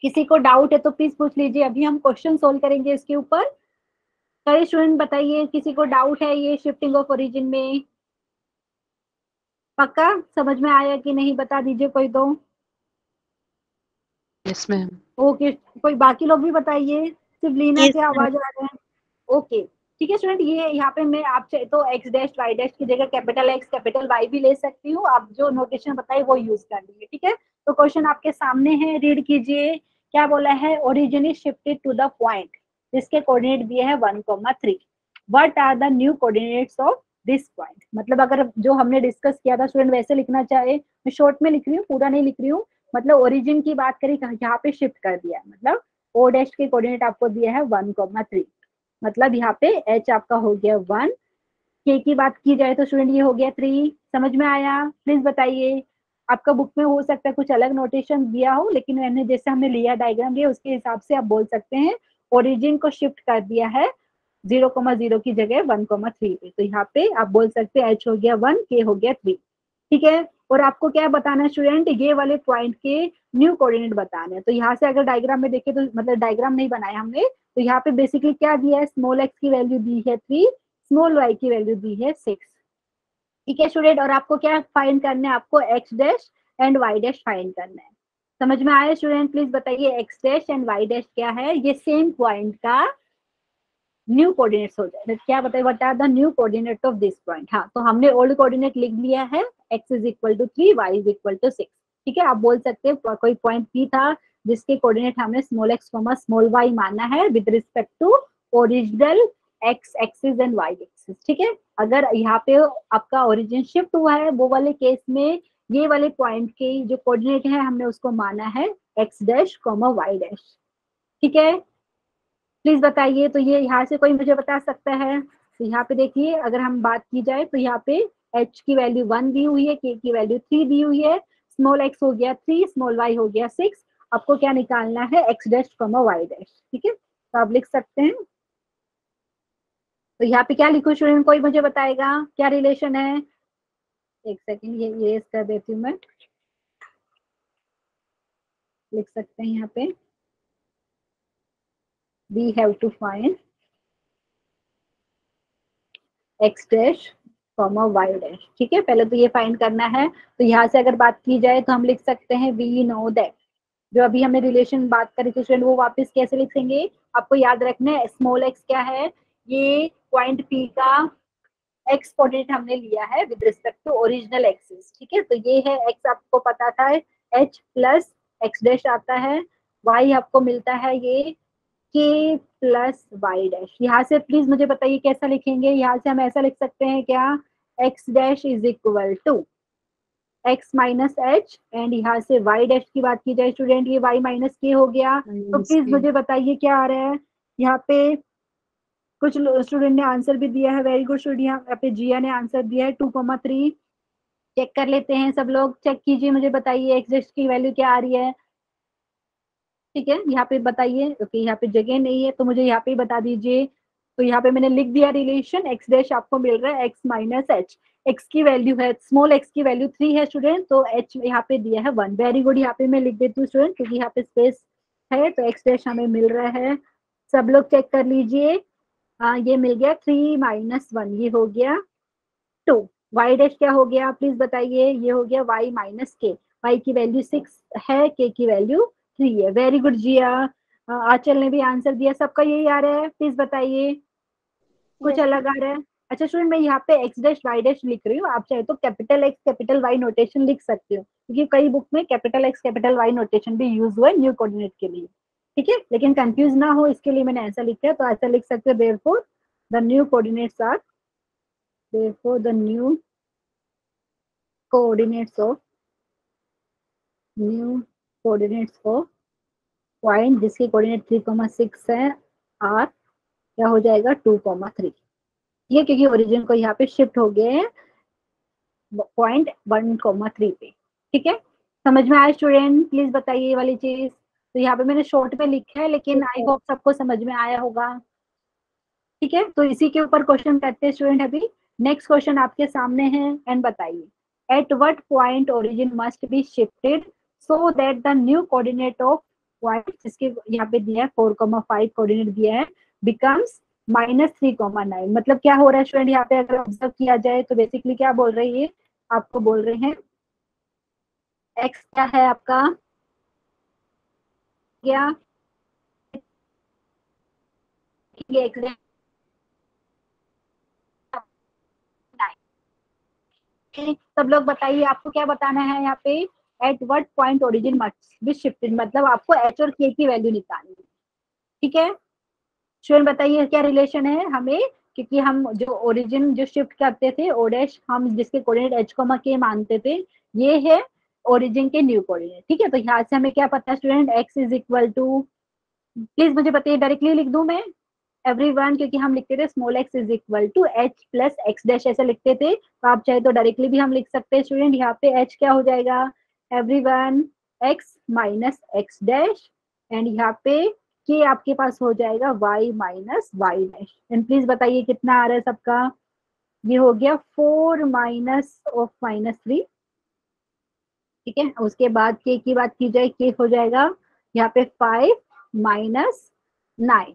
किसी को डाउट है तो प्लीज पूछ लीजिए, अभी हम क्वेश्चन सोल्व करेंगे इसके ऊपर। सारे स्टूडेंट बताइए, किसी को डाउट है ये शिफ्टिंग ऑफ ओरिजिन में? पक्का समझ में आया कि नहीं, बता दीजिए कोई तो। Yes ma'am. ओके, कोई बाकी लोग भी बताइए, सिर्फ लीना Yes, की आवाज आ रहे हैं। ओके ठीक है स्टूडेंट, ये यहाँ पे मैं आप चाहे तो एक्स डैश वाई डैश की जगह कैपिटल एक्स कैपिटल वाई भी ले सकती हूँ, आप जो नोटेशन बताइए वो यूज कर लीजिए। ठीक है, तो क्वेश्चन आपके सामने है, रीड कीजिए। क्या बोला है, origin is shifted to the point जिसके कोऑर्डिनेट दिए है 1,3, what are the new coordinates of this point. मतलब अगर जो हमने डिस्कस किया था स्टूडेंट वैसे लिखना चाहे, मैं शॉर्ट में लिख रही हूँ, पूरा नहीं लिख रही हूँ। मतलब ओरिजिन की बात करी, यहाँ पे शिफ्ट कर दिया, मतलब ओ डैश के कोऑर्डिनेट आपको दिया है 1,3, मतलब यहाँ पे h आपका हो गया 1, k की बात की जाए तो स्टूडेंट ये हो गया 3। समझ में आया, प्लीज बताइए। आपका बुक में हो सकता है कुछ अलग नोटेशन दिया हो, लेकिन मैंने जैसे हमने लिया डायग्राम लिया उसके हिसाब से आप बोल सकते हैं ओरिजिन को शिफ्ट कर दिया है 0,0 की जगह 1,3 पे, तो यहाँ पे आप बोल सकते हैं h हो गया 1, k हो गया 3। ठीक है, और आपको क्या बताना है स्टूडेंट, ये वाले पॉइंट के न्यू कोऑर्डिनेट बताने हैं। तो यहाँ से अगर डायग्राम में देखें तो, मतलब डायग्राम नहीं बनाया हमने, तो यहाँ पे बेसिकली क्या दिया है, स्मॉल एक्स की वैल्यू दी है 3, स्मॉल वाई की वैल्यू दी है 6। ठीक है स्टूडेंट, और आपको क्या फाइंड करना है, आपको x dash and Y dash find करना है। समझ में आया स्टूडेंट, प्लीज बताइए x dash and Y dash क्या है, ये सेम पॉइंट का न्यू कोऑर्डिनेट्स हो जाए। क्या बताइए, what are the new coordinate of this point. हाँ, तो हमने ओल्ड कोऑर्डिनेट लिख लिया है, x is equal to 3, y is equal to 6। ठीक है, आप बोल सकते हैं कोई पॉइंट P था जिसके कोऑर्डिनेट हमने स्मॉल x स्मॉल y माना है with respect to original x axis and y axis. ठीक है, अगर यहाँ पे आपका ओरिजिन शिफ्ट हुआ है वो वाले केस में ये वाले पॉइंट के जो कोऑर्डिनेट है हमने उसको माना है x डैश y डैश। ठीक है, प्लीज बताइए। तो ये यहाँ से कोई मुझे बता सकता है, तो यहाँ पे देखिए अगर हम बात की जाए तो यहाँ पे h की वैल्यू 1 दी हुई है, k की वैल्यू 3 दी हुई है, स्मॉल x हो गया 3, स्मॉल y हो गया 6। आपको क्या निकालना है, x डैश y डैश। ठीक है, तो आप लिख सकते हैं। तो यहाँ पे क्या लिखूं स्टूडेंट, कोई मुझे बताएगा क्या रिलेशन है? एक सेकेंड, ये इरेज कर देती हूँ मैं, लिख सकते हैं यहाँ पे we have to find x dash y dash. ठीक है, पहले तो ये फाइंड करना है। तो यहाँ से अगर बात की जाए तो हम लिख सकते हैं we know that, जो अभी हमने रिलेशन बात करी थी स्टूडेंट वो वापस कैसे लिखेंगे, आपको याद रखना है स्मॉल एक्स क्या है, ये पॉइंट पी का एक्स कोऑर्डिनेट हमने लिया है with respect to original axis, ठीक है। तो ये है एक्स आपको पता था एच प्लस एक्स डैश आता है, वाई आपको मिलता है ये के प्लस वाई डैश। यहाँ से प्लीज मुझे बताइए कैसा लिखेंगे, यहाँ से हम ऐसा लिख सकते हैं क्या, x dash is equal to x minus h, and यहाँ से वाई डैश की बात की जाए स्टूडेंट, ये वाई माइनस के हो गया। तो प्लीज मुझे बताइए क्या आ रहा है यहाँ पे। कुछ स्टूडेंट ने आंसर भी दिया है, वेरी गुड स्टूडेंट। यहाँ पे जिया ने आंसर दिया है 2,3। चेक कर लेते हैं, सब लोग चेक कीजिए, मुझे बताइए एक्स डैश की वैल्यू क्या आ रही है, ठीक है। यहाँ पे बताइए, ओके यहाँ पे जगह नहीं है तो मुझे यहाँ पे बता दीजिए। तो यहाँ पे मैंने लिख दिया रिलेशन, एक्स डैश आपको मिल रहा है एक्स माइनस एच। एक्स की वैल्यू है, स्मॉल एक्स की वैल्यू 3 है स्टूडेंट, तो एच यहाँ पे दिया है 1। वेरी गुड, यहाँ पे मैं लिख देती हूँ स्टूडेंट क्योंकि यहाँ पे स्पेस है, तो एक्स डैश हमें मिल रहा है। सब लोग चेक कर लीजिए, ये मिल गया 3 माइनस 1, ये हो गया 2। वाई डैश क्या हो गया प्लीज बताइए, ये हो गया वाई माइनस के। वाई की वैल्यू 6 है, के की वैल्यू 3 है। वेरी गुड जिया। आंचल ने भी आंसर दिया, सबका यही आ रहा है, प्लीज बताइए कुछ अलग आ रहा है। अच्छा स्टूडेंट, मैं यहाँ पे एक्स डैश वाई डैश लिख रही हूँ, आप चाहे तो capital X capital Y notation लिख सकते हो, क्योंकि कई बुक में capital X capital Y notation भी यूज हुआ है न्यू कोऑर्डिनेट के लिए, ठीक है। लेकिन कंफ्यूज ना हो इसके लिए मैंने ऐसा लिखा है, तो ऐसा लिख सकते हो, therefore the new coordinates are, therefore the new coordinates of point जिसके कोऑर्डिनेट 3,6 है आर क्या हो जाएगा 2,3, ये क्योंकि ओरिजिन को यहाँ पे शिफ्ट हो गए हैं पॉइंट 1,3 पे, ठीक है। समझ में आया स्टूडेंट, प्लीज बताइए ये वाली चीज। तो यहाँ पे मैंने शॉर्ट में लिखा है, लेकिन आई होप सबको समझ में आया होगा, ठीक है। तो इसी के ऊपर क्वेश्चन करते हैं स्टूडेंट अभी। नेक्स्ट क्वेश्चन आपके सामने है, एंड बताइए at what point origin must be shifted so that the new coordinate of point, जिसके यहाँ पे दिया है 4,5 कोऑर्डिनेट दिया है, बिकम्स -3,9। मतलब क्या हो रहा है स्टूडेंट, यहाँ पे अगर ऑब्जर्व किया जाए तो बेसिकली क्या बोल रही है, आपको बोल रहे हैं एक्स क्या है आपका, क्या ये एक्स सब लोग बताइए आपको क्या बताना है यहाँ पे, at what point origin must be shifted, मतलब आपको एच और के की वैल्यू निकालनी है, ठीक है। स्टूडेंट बताइए क्या रिलेशन है हमें, क्योंकि हम जो ओरिजिन जो शिफ्ट करते थे ओ डैश, हम जिसके कोऑर्डिनेट एच कोमा के मानते थे, ये है ओरिजिन के न्यू कोऑर्डिनेट, ठीक है। तो यहाँ से हमें क्या पता है student, x is equal to, please मुझे बताइए डायरेक्टली लिख दूं मैं एवरीवन, क्योंकि हम लिखते थे small x is equal to H plus x dash ऐसे लिखते थे, तो आप चाहे तो डायरेक्टली भी हम लिख सकते हैं स्टूडेंट। यहाँ पे एच क्या हो जाएगा everyone, x minus x dash, and यहाँ पे के आपके पास हो जाएगा y minus y dash. And please बताइए कितना आ रहा है सबका, ये हो गया 4 माइनस ऑफ -3, ठीक है। उसके बाद के की बात की जाए, के हो जाएगा यहाँ पे 5 माइनस 9,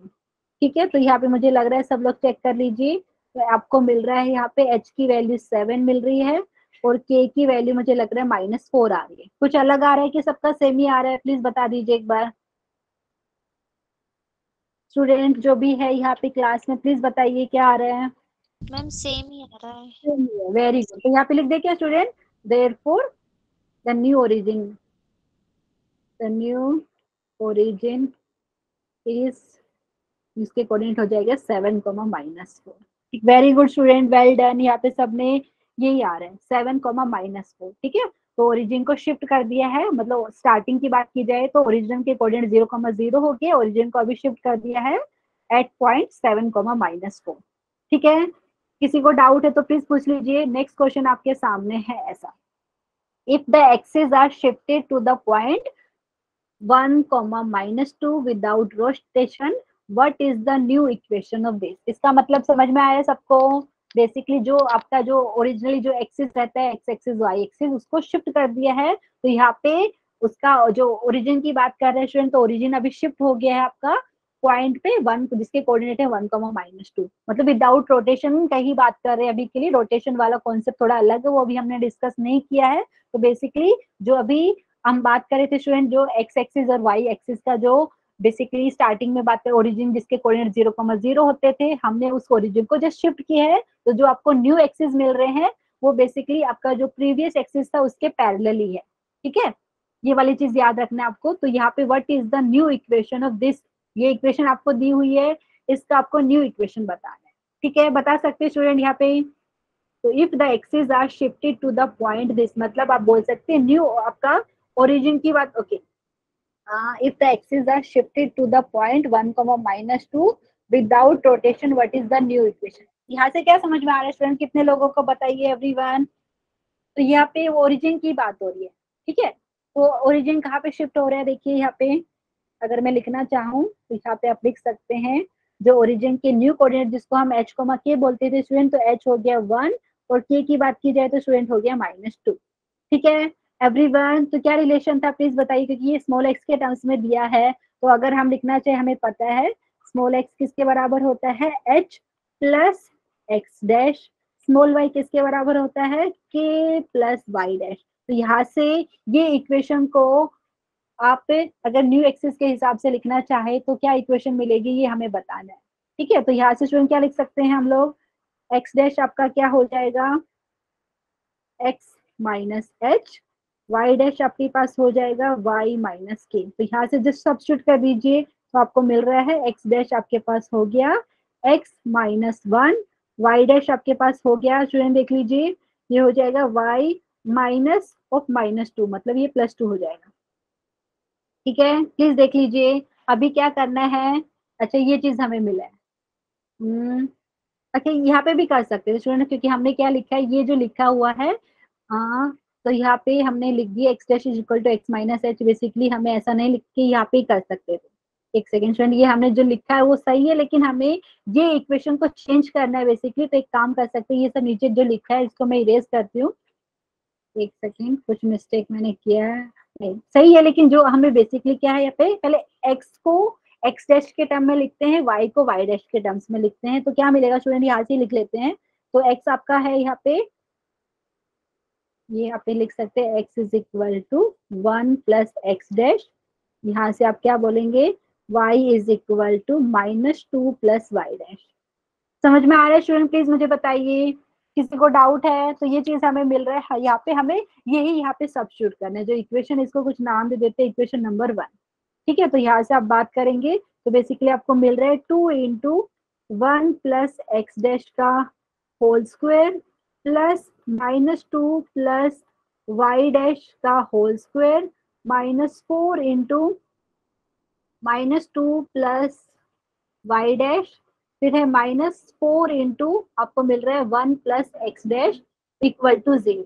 ठीक है। तो यहाँ पे मुझे लग रहा है सब लोग चेक कर लीजिए, तो आपको मिल रहा है यहाँ पे एच की वैल्यू 7 मिल रही है, और के की वैल्यू मुझे लग रहा है -4 आ रही है। कुछ अलग आ रहा है कि सबका सेम ही आ रहा है, प्लीज बता दीजिए एक बार। स्टूडेंट जो भी है यहाँ पे क्लास में प्लीज बताइए क्या आ रहा है। मैम सेम ही आ रहा है। वेरी गुड, तो यहाँ पे लिख दे क्या student, therefore the new origin, the new origin is, इसके कोऑर्डिनेट हो जाएगा 7,-4। Very good student, well done. यहाँ पे सबने यही आ रहा है 7,-4, ठीक है। तो ओरिजिन को शिफ्ट कर दिया है, मतलब स्टार्टिंग की बात की जाए तो ओरिजिन के कोऑर्डिनेट 0,0 हो गए, ओरिजिन को अभी शिफ्ट कर दिया है एट पॉइंट 7,-4, ठीक है। किसी को डाउट है तो प्लीज पूछ लीजिए। नेक्स्ट क्वेश्चन आपके सामने है ऐसा, if the axes are shifted to the point 1, -2 without rotation, what is the new equation of this. इसका मतलब समझ में आया सबको, बेसिकली जो आपका जो ओरिजिनली जो एक्सिस रहता है एक्स एक्सिस वाई एक्सिस, उसको शिफ्ट कर दिया है, तो यहाँ पे उसका जो ओरिजिन की बात कर रहे हैं स्टूडेंट, तो ओरिजिन अभी शिफ्ट हो गया है आपका पॉइंट पे 1, जिसके कोऑर्डिनेट है 1, -2, मतलब विदाउट रोटेशन का ही बात कर रहे हैं अभी के लिए। रोटेशन वाला कॉन्सेप्ट थोड़ा अलग है, वो अभी हमने डिस्कस नहीं किया है। तो बेसिकली जो अभी हम बात कर रहे थे स्टूडेंट, जो एक्स एक्सिस और वाई एक्सिस का जो बेसिकली स्टार्टिंग में बात करें ओरिजिन जिसके कोऑर्डिनेट 0,0 होते थे, हमने उस ओरिजिन को जस्ट शिफ्ट किया है, तो जो आपको न्यू एक्सिस मिल रहे हैं वो बेसिकली आपका जो प्रीवियस एक्सिस था उसके पैरेलल ही है। ठीक है, ये वाली चीज याद रखना है आपको। तो यहाँ पे what is the new equation of this, ये इक्वेशन आपको दी हुई है, इसका आपको न्यू इक्वेशन बताना है। ठीक है, बता सकते हैं स्टूडेंट यहाँ पे। तो if the axis are shifted to the point this, मतलब आप बोल सकते हैं न्यू आपका ओरिजिन की बात। Okay, if the axes are shifted to the point 1, -2 without rotation, what is the new equation? यहाँ से क्या समझ में आ रहा है स्टूडेंट, कितने लोगों को बताइए एवरीवन। तो यहाँ पे ओरिजिन की बात हो रही है। ठीक है, तो ओरिजिन कहाँ पे शिफ्ट हो रहा है, देखिए यहाँ पे अगर मैं लिखना चाहूँ तो यहाँ पे आप लिख सकते हैं जो ओरिजिन के न्यू कोऑर्डिनेट जिसको हम h, k बोलते थे स्टूडेंट, तो h हो गया 1 और k की बात की जाए तो स्टूडेंट हो गया -2। ठीक है एवरीवन, तो क्या रिलेशन था प्लीज बताइए, क्योंकि ये स्मॉल x के टर्म्स में दिया है। तो अगर हम लिखना चाहे, हमें पता है स्मॉल x किसके बराबर होता है, h plus x dash, small y किसके बराबर होता है, k प्लस वाई डैश। तो यहाँ से ये इक्वेशन को आप अगर न्यू एक्सिस के हिसाब से लिखना चाहे तो क्या इक्वेशन मिलेगी, ये हमें बताना है। ठीक है, तो यहाँ से स्टूडेंट क्या लिख सकते हैं हम लोग, एक्स डैश आपका क्या हो जाएगा, x minus h, y dash आपके पास हो जाएगा वाई माइनस के। तो यहाँ से जस्ट सब्स्टिट्यूट कर दीजिए तो आपको मिल रहा है एक्स डैश आपके पास हो गया एक्स माइनस 1, वाई डैश आपके पास हो गया स्टूडेंट देख लीजिए ये हो जाएगा वाई माइनस ऑफ -2, मतलब ये +2 हो जाएगा। ठीक है, प्लीज देख लीजिए अभी क्या करना है। अच्छा, ये चीज हमें मिला है। अच्छा, यहाँ पे भी कर सकते हैं स्टूडेंट, क्योंकि हमने क्या लिखा है, ये जो लिखा हुआ है तो यहाँ पे हमने लिख दिया x dash is equal to x minus h. Basically हमें ऐसा नहीं लिख के यहाँ पे ही कर सकते थे। एक सेकेंड स्टूडेंट, ये हमने जो लिखा है वो सही है, लेकिन हमें ये इक्वेशन को चेंज करना है बेसिकली। तो एक काम कर सकते हैं, ये सब नीचे जो लिखा है इसको मैं इरेज करती हूँ। एक सेकेंड, कुछ मिस्टेक मैंने किया है, नहीं सही है, लेकिन जो हमें बेसिकली क्या है यहाँ पे, पहले एक्स को एक्स डैश के टर्म में लिखते हैं, वाई को वाई डैश के टर्म्स में लिखते हैं। तो क्या मिलेगा स्टूडेंट, यहाँ से लिख लेते हैं। तो एक्स आपका है यहाँ पे, ये यहाँ पे लिख सकते हैं x is equal to 1 plus x dash, यहाँ से आप क्या बोलेंगे, y is equal to -2 plus Y dash. समझ में आ रहा है स्टूडेंट, प्लीज मुझे बताइए, किसी को डाउट है तो ये चीज हमें मिल रहा है। यहाँ पे हमें यही यहाँ पे सब्स्टिट्यूट करना है, जो इक्वेशन, इसको कुछ नाम दे देते हैं इक्वेशन नंबर 1। ठीक है, तो यहाँ से आप बात करेंगे तो बेसिकली आपको मिल रहा है 2 इंटू 1 प्लस एक्स डैश का whole square plus -2 plus Y dash का whole square -4 into -2 plus Y dash, फिर है -4 इंटू आपको मिल रहा है 1 plus x dash equal to 0।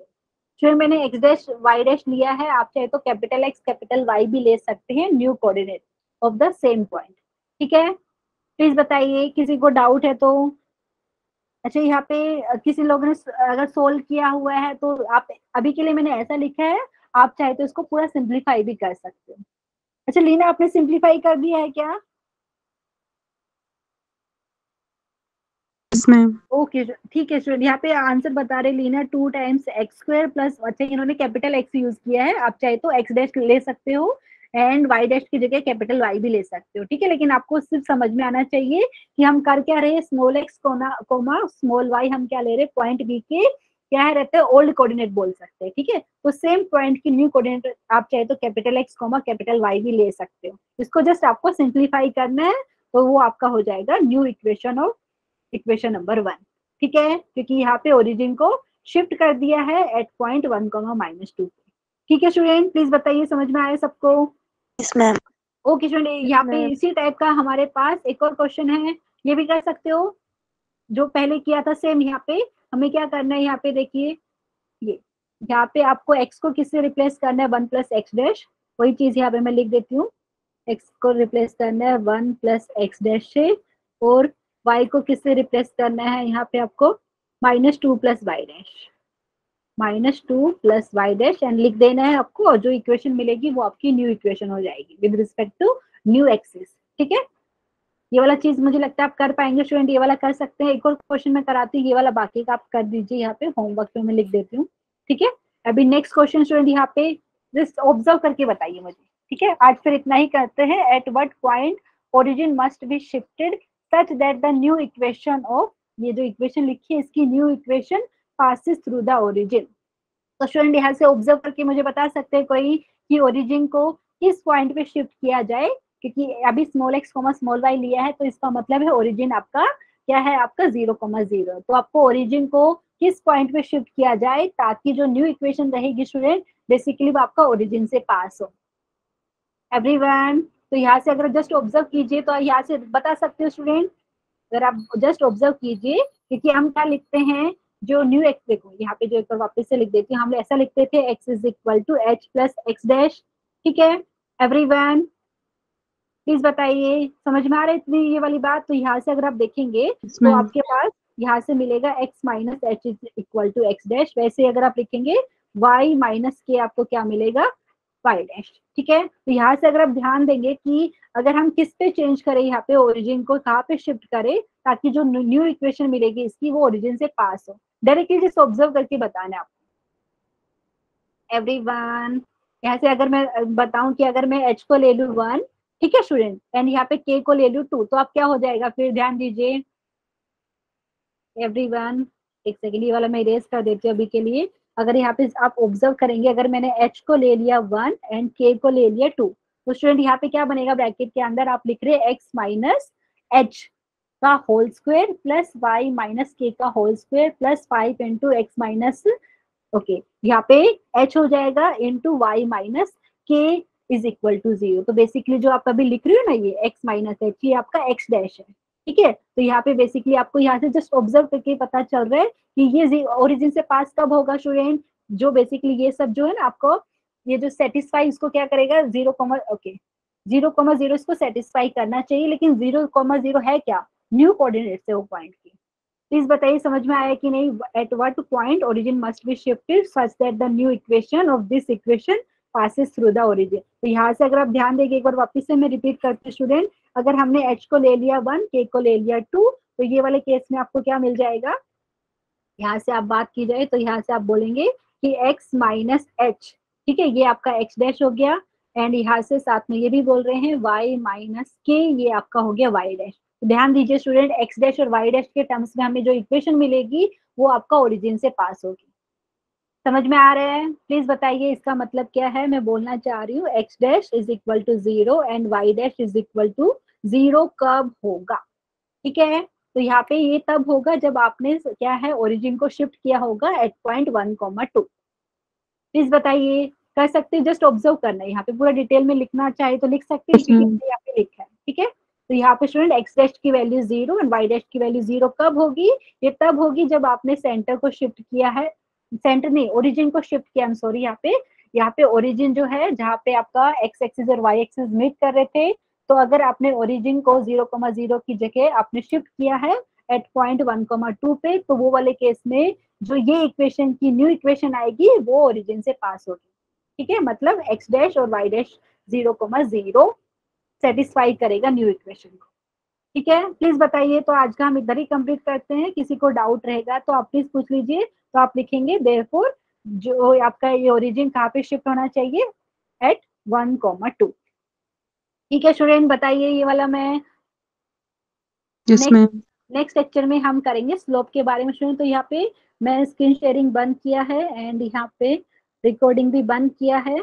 फिर मैंने एक्स डैश वाई डैश लिया है, आप चाहे तो कैपिटल एक्स कैपिटल वाई भी ले सकते हैं, new coordinate of the same point. ठीक है, प्लीज बताइए किसी को डाउट है तो। अच्छा, यहाँ पे किसी लोगों ने अगर सोल्व किया हुआ है तो आप, अभी के लिए मैंने ऐसा लिखा है, आप चाहे तो इसको पूरा सिंप्लीफाई भी कर सकते हो। अच्छा लीना, आपने सिंप्लीफाई कर दिया है क्या? ओके ठीक है स्टूडेंट, यहाँ पे आंसर बता रहे Leena 2 times x square plus, अच्छा इन्होंने कैपिटल एक्स यूज किया है, आप चाहे तो एक्स डैश ले सकते हो एंड वाई डैश की जगह कैपिटल वाई भी ले सकते हो। ठीक है, लेकिन आपको सिर्फ समझ में आना चाहिए कि हम कर क्या रहे हैं, small x comma small y, हम क्या ले रहे हैं, पॉइंट बी के क्या है रहते हैं ओल्ड कोऑर्डिनेट बोल सकते हैं। ठीक है, तो सेम पॉइंट की न्यू कोऑर्डिनेट आप चाहे तो capital X comma capital Y भी ले सकते हो। इसको जस्ट आपको सिंप्लीफाई करना है तो वो आपका हो जाएगा new equation of equation number 1। ठीक है, क्योंकि यहाँ पे ओरिजिन को शिफ्ट कर दिया है एट पॉइंट 1, -2 पे। ठीक है स्टूडेंट, प्लीज बताइए समझ में आया सबको? Yes ma'am. ओके स्टूडेंट, यहाँ पे इसी टाइप का हमारे पास एक और क्वेश्चन है, ये भी कर सकते हो जो पहले किया था सेम। यहाँ पे हमें क्या करना है, यहाँ पे देखिए ये यहाँ पे आपको x को किससे रिप्लेस करना है, 1 प्लस एक्स डैश, वही चीज यहाँ पे मैं लिख देती हूँ, x को रिप्लेस करना है 1 प्लस एक्स डैश से, और y को किससे रिप्लेस करना है, यहाँ पे आपको -2 plus Y dash, -2 plus Y dash and लिख देना है आपको, और जो इक्वेशन मिलेगी वो आपकी न्यू इक्वेशन हो जाएगी with respect to new axis. ठीक है, ये वाला चीज मुझे लगता है आप कर पाएंगे स्टूडेंट, ये वाला कर सकते हैं। एक और क्वेश्चन मैं कराती हूँ, ये वाला बाकी का आप कर दीजिए, यहाँ पे होमवर्क में मैं लिख देती हूँ। ठीक है, अभी नेक्स्ट क्वेश्चन स्टूडेंट यहाँ पे जस्ट ऑब्जर्व करके बताइए मुझे, ठीक है, आज फिर इतना ही करते हैं। At what point origin must be shifted such that the new equation of, ये जो इक्वेशन लिखी है इसकी new equation passes through the origin. तो स्टूडेंट यहाँ से ऑब्जर्व करके मुझे बता सकते हैं कोई कि ओरिजिन को किस पॉइंट पे शिफ्ट किया जाए, क्योंकि अभी स्मॉल एक्स स्मॉल वाई लिया है तो इसका मतलब है ओरिजिन आपका क्या है, आपका 0,0। तो आपको ओरिजिन को किस पॉइंट पे शिफ्ट किया जाए ताकि जो न्यू इक्वेशन रहेगी स्टूडेंट बेसिकली वो आपका ओरिजिन से पास हो। एवरीवन, तो यहाँ से अगर जस्ट ऑब्जर्व कीजिए तो यहाँ से बता सकते हो स्टूडेंट, अगर आप जस्ट ऑब्जर्व कीजिए, क्योंकि हम क्या लिखते हैं जो न्यू एक्स, देखो यहाँ पे जो एक बार वापस से लिख देती हूँ, हम ऐसा लिखते थे x is equal to H plus x dash. ठीक है एवरीवन, प्लीज बताइए समझ में आ रहा है इतनी ये वाली बात। तो यहाँ से अगर आप देखेंगे तो आपके पास यहाँ से मिलेगा x minus h is equal to x dash. वैसे अगर आप लिखेंगे y माइनस के, आपको क्या मिलेगा, y डैश। ठीक है, तो यहाँ से अगर आप ध्यान देंगे कि अगर हम किस पे चेंज करें, यहाँ पे ओरिजिन को कहाँ पे शिफ्ट करें ताकि जो न्यू इक्वेशन मिलेगी इसकी वो ओरिजिन से पास हो। डायरेक्टली जिस ऑब्जर्व करके बताना है आपको। एवरीवन, यहाँ से अगर मैं बताऊं कि अगर मैं h को ले लूं 1, ठीक है स्टूडेंट, एंड यहाँ पे k को ले लूं 2, तो आप क्या हो जाएगा, फिर ध्यान दीजिए एवरीवन। एक सेकेंड, ये वाला मैं इरेज कर देती हूँ अभी के लिए। अगर यहाँ पे आप ऑब्जर्व करेंगे, अगर मैंने h को ले लिया 1 एंड k को ले लिया 2, तो स्टूडेंट यहाँ पे क्या बनेगा, ब्रैकेट के अंदर आप लिख रहे हैं x माइनस h का whole square plus y minus k का whole square plus 5 into x minus, okay, यहाँ पे h हो जाएगा into y minus k is equal to 0। तो बेसिकली जो आप अभी लिख रही हो ना ये x माइनस h, ये आपका x डैश है। ठीक है, तो यहाँ पे बेसिकली आपको यहाँ से जस्ट ऑब्जर्व करके पता चल रहा है कि ये ओरिजिन से पास कब होगा स्टूडेंट, जो बेसिकली ये सब जो है ना आपको ये जो सेटिस्फाई इसको क्या करेगा 0,0 इसको सेटिस्फाई करना चाहिए, लेकिन 0,0 है क्या, न्यू कोऑर्डिनेट से वो पॉइंट की। प्लीज बताइए समझ में आया कि नहीं। At what point origin must be shifted such that the new equation of this equation passes through the origin. तो यहाँ से अगर आप ध्यान देंगे, एक बार वापस से मैं रिपीट करती हूँ स्टूडेंट, अगर हमने h को ले लिया 1, k को ले लिया 2, तो ये वाले केस में आपको क्या मिल जाएगा, यहाँ से आप बात की जाए तो यहाँ से आप बोलेंगे कि x माइनस एच, ठीक है, ये आपका x डैश हो गया, एंड यहाँ से साथ में ये भी बोल रहे हैं y माइनस k, ये आपका हो गया y डैश। तो ध्यान दीजिए स्टूडेंट, x डैश और y डैश के टर्म्स में हमें जो इक्वेशन मिलेगी वो आपका ओरिजिन से पास होगी। समझ में आ रहा है, प्लीज बताइए इसका मतलब क्या है। मैं बोलना चाह रही हूँ x dash is equal to 0 and y dash is equal to 0 कब होगा। ठीक है, तो यहाँ पे ये तब होगा जब आपने क्या है ओरिजिन को शिफ्ट किया होगा एट पॉइंट 1,2। प्लीज बताइए, कर सकते हैं, जस्ट ऑब्जर्व करना है, यहाँ पे पूरा डिटेल में लिखना चाहे तो लिख सकते हैं क्योंकि यहाँ पे लिखा है। ठीक है, तो यहाँ पे स्टूडेंट एक्स डैश की वैल्यू 0 एंड वाई डैश की वैल्यू 0 कब होगी, ये तब होगी जब आपने सेंटर को शिफ्ट किया है, सेंटर नहीं ओरिजिन को शिफ्ट किया, सॉरी, यहाँ पे ओरिजिन जो है जहाँ पे आपका एक्स एक्सिस और वाई एक्सिस मीट कर रहे थे, तो अगर आपने ओरिजिन को 0,0 की जगह आपने शिफ्ट किया है एट पॉइंट 1,2 पे, तो वो वाले केस में जो ये इक्वेशन की न्यू इक्वेशन आएगी वो ओरिजिन से पास होगी। ठीक है, मतलब एक्स डैश और वाई डैश 0,0 सेटिस्फाई करेगा न्यू इक्वेशन को। ठीक है, प्लीज बताइए। तो आज का हम इधर ही कंप्लीट करते हैं, किसी को डाउट रहेगा तो आप प्लीज पूछ लीजिए। तो आप लिखेंगे देयरफॉर जो आपका ये ओरिजिन कहाँ पे शिफ्ट होना चाहिए, एट 1,2। ठीक है स्टूडेंट, बताइए ये वाला मैं नेक्स्ट लेक्चर में हम करेंगे स्लोप के बारे में स्टूडेंट। तो यहाँ पे मैं स्क्रीन शेयरिंग बंद किया है एंड यहाँ पे रिकॉर्डिंग भी बंद किया है।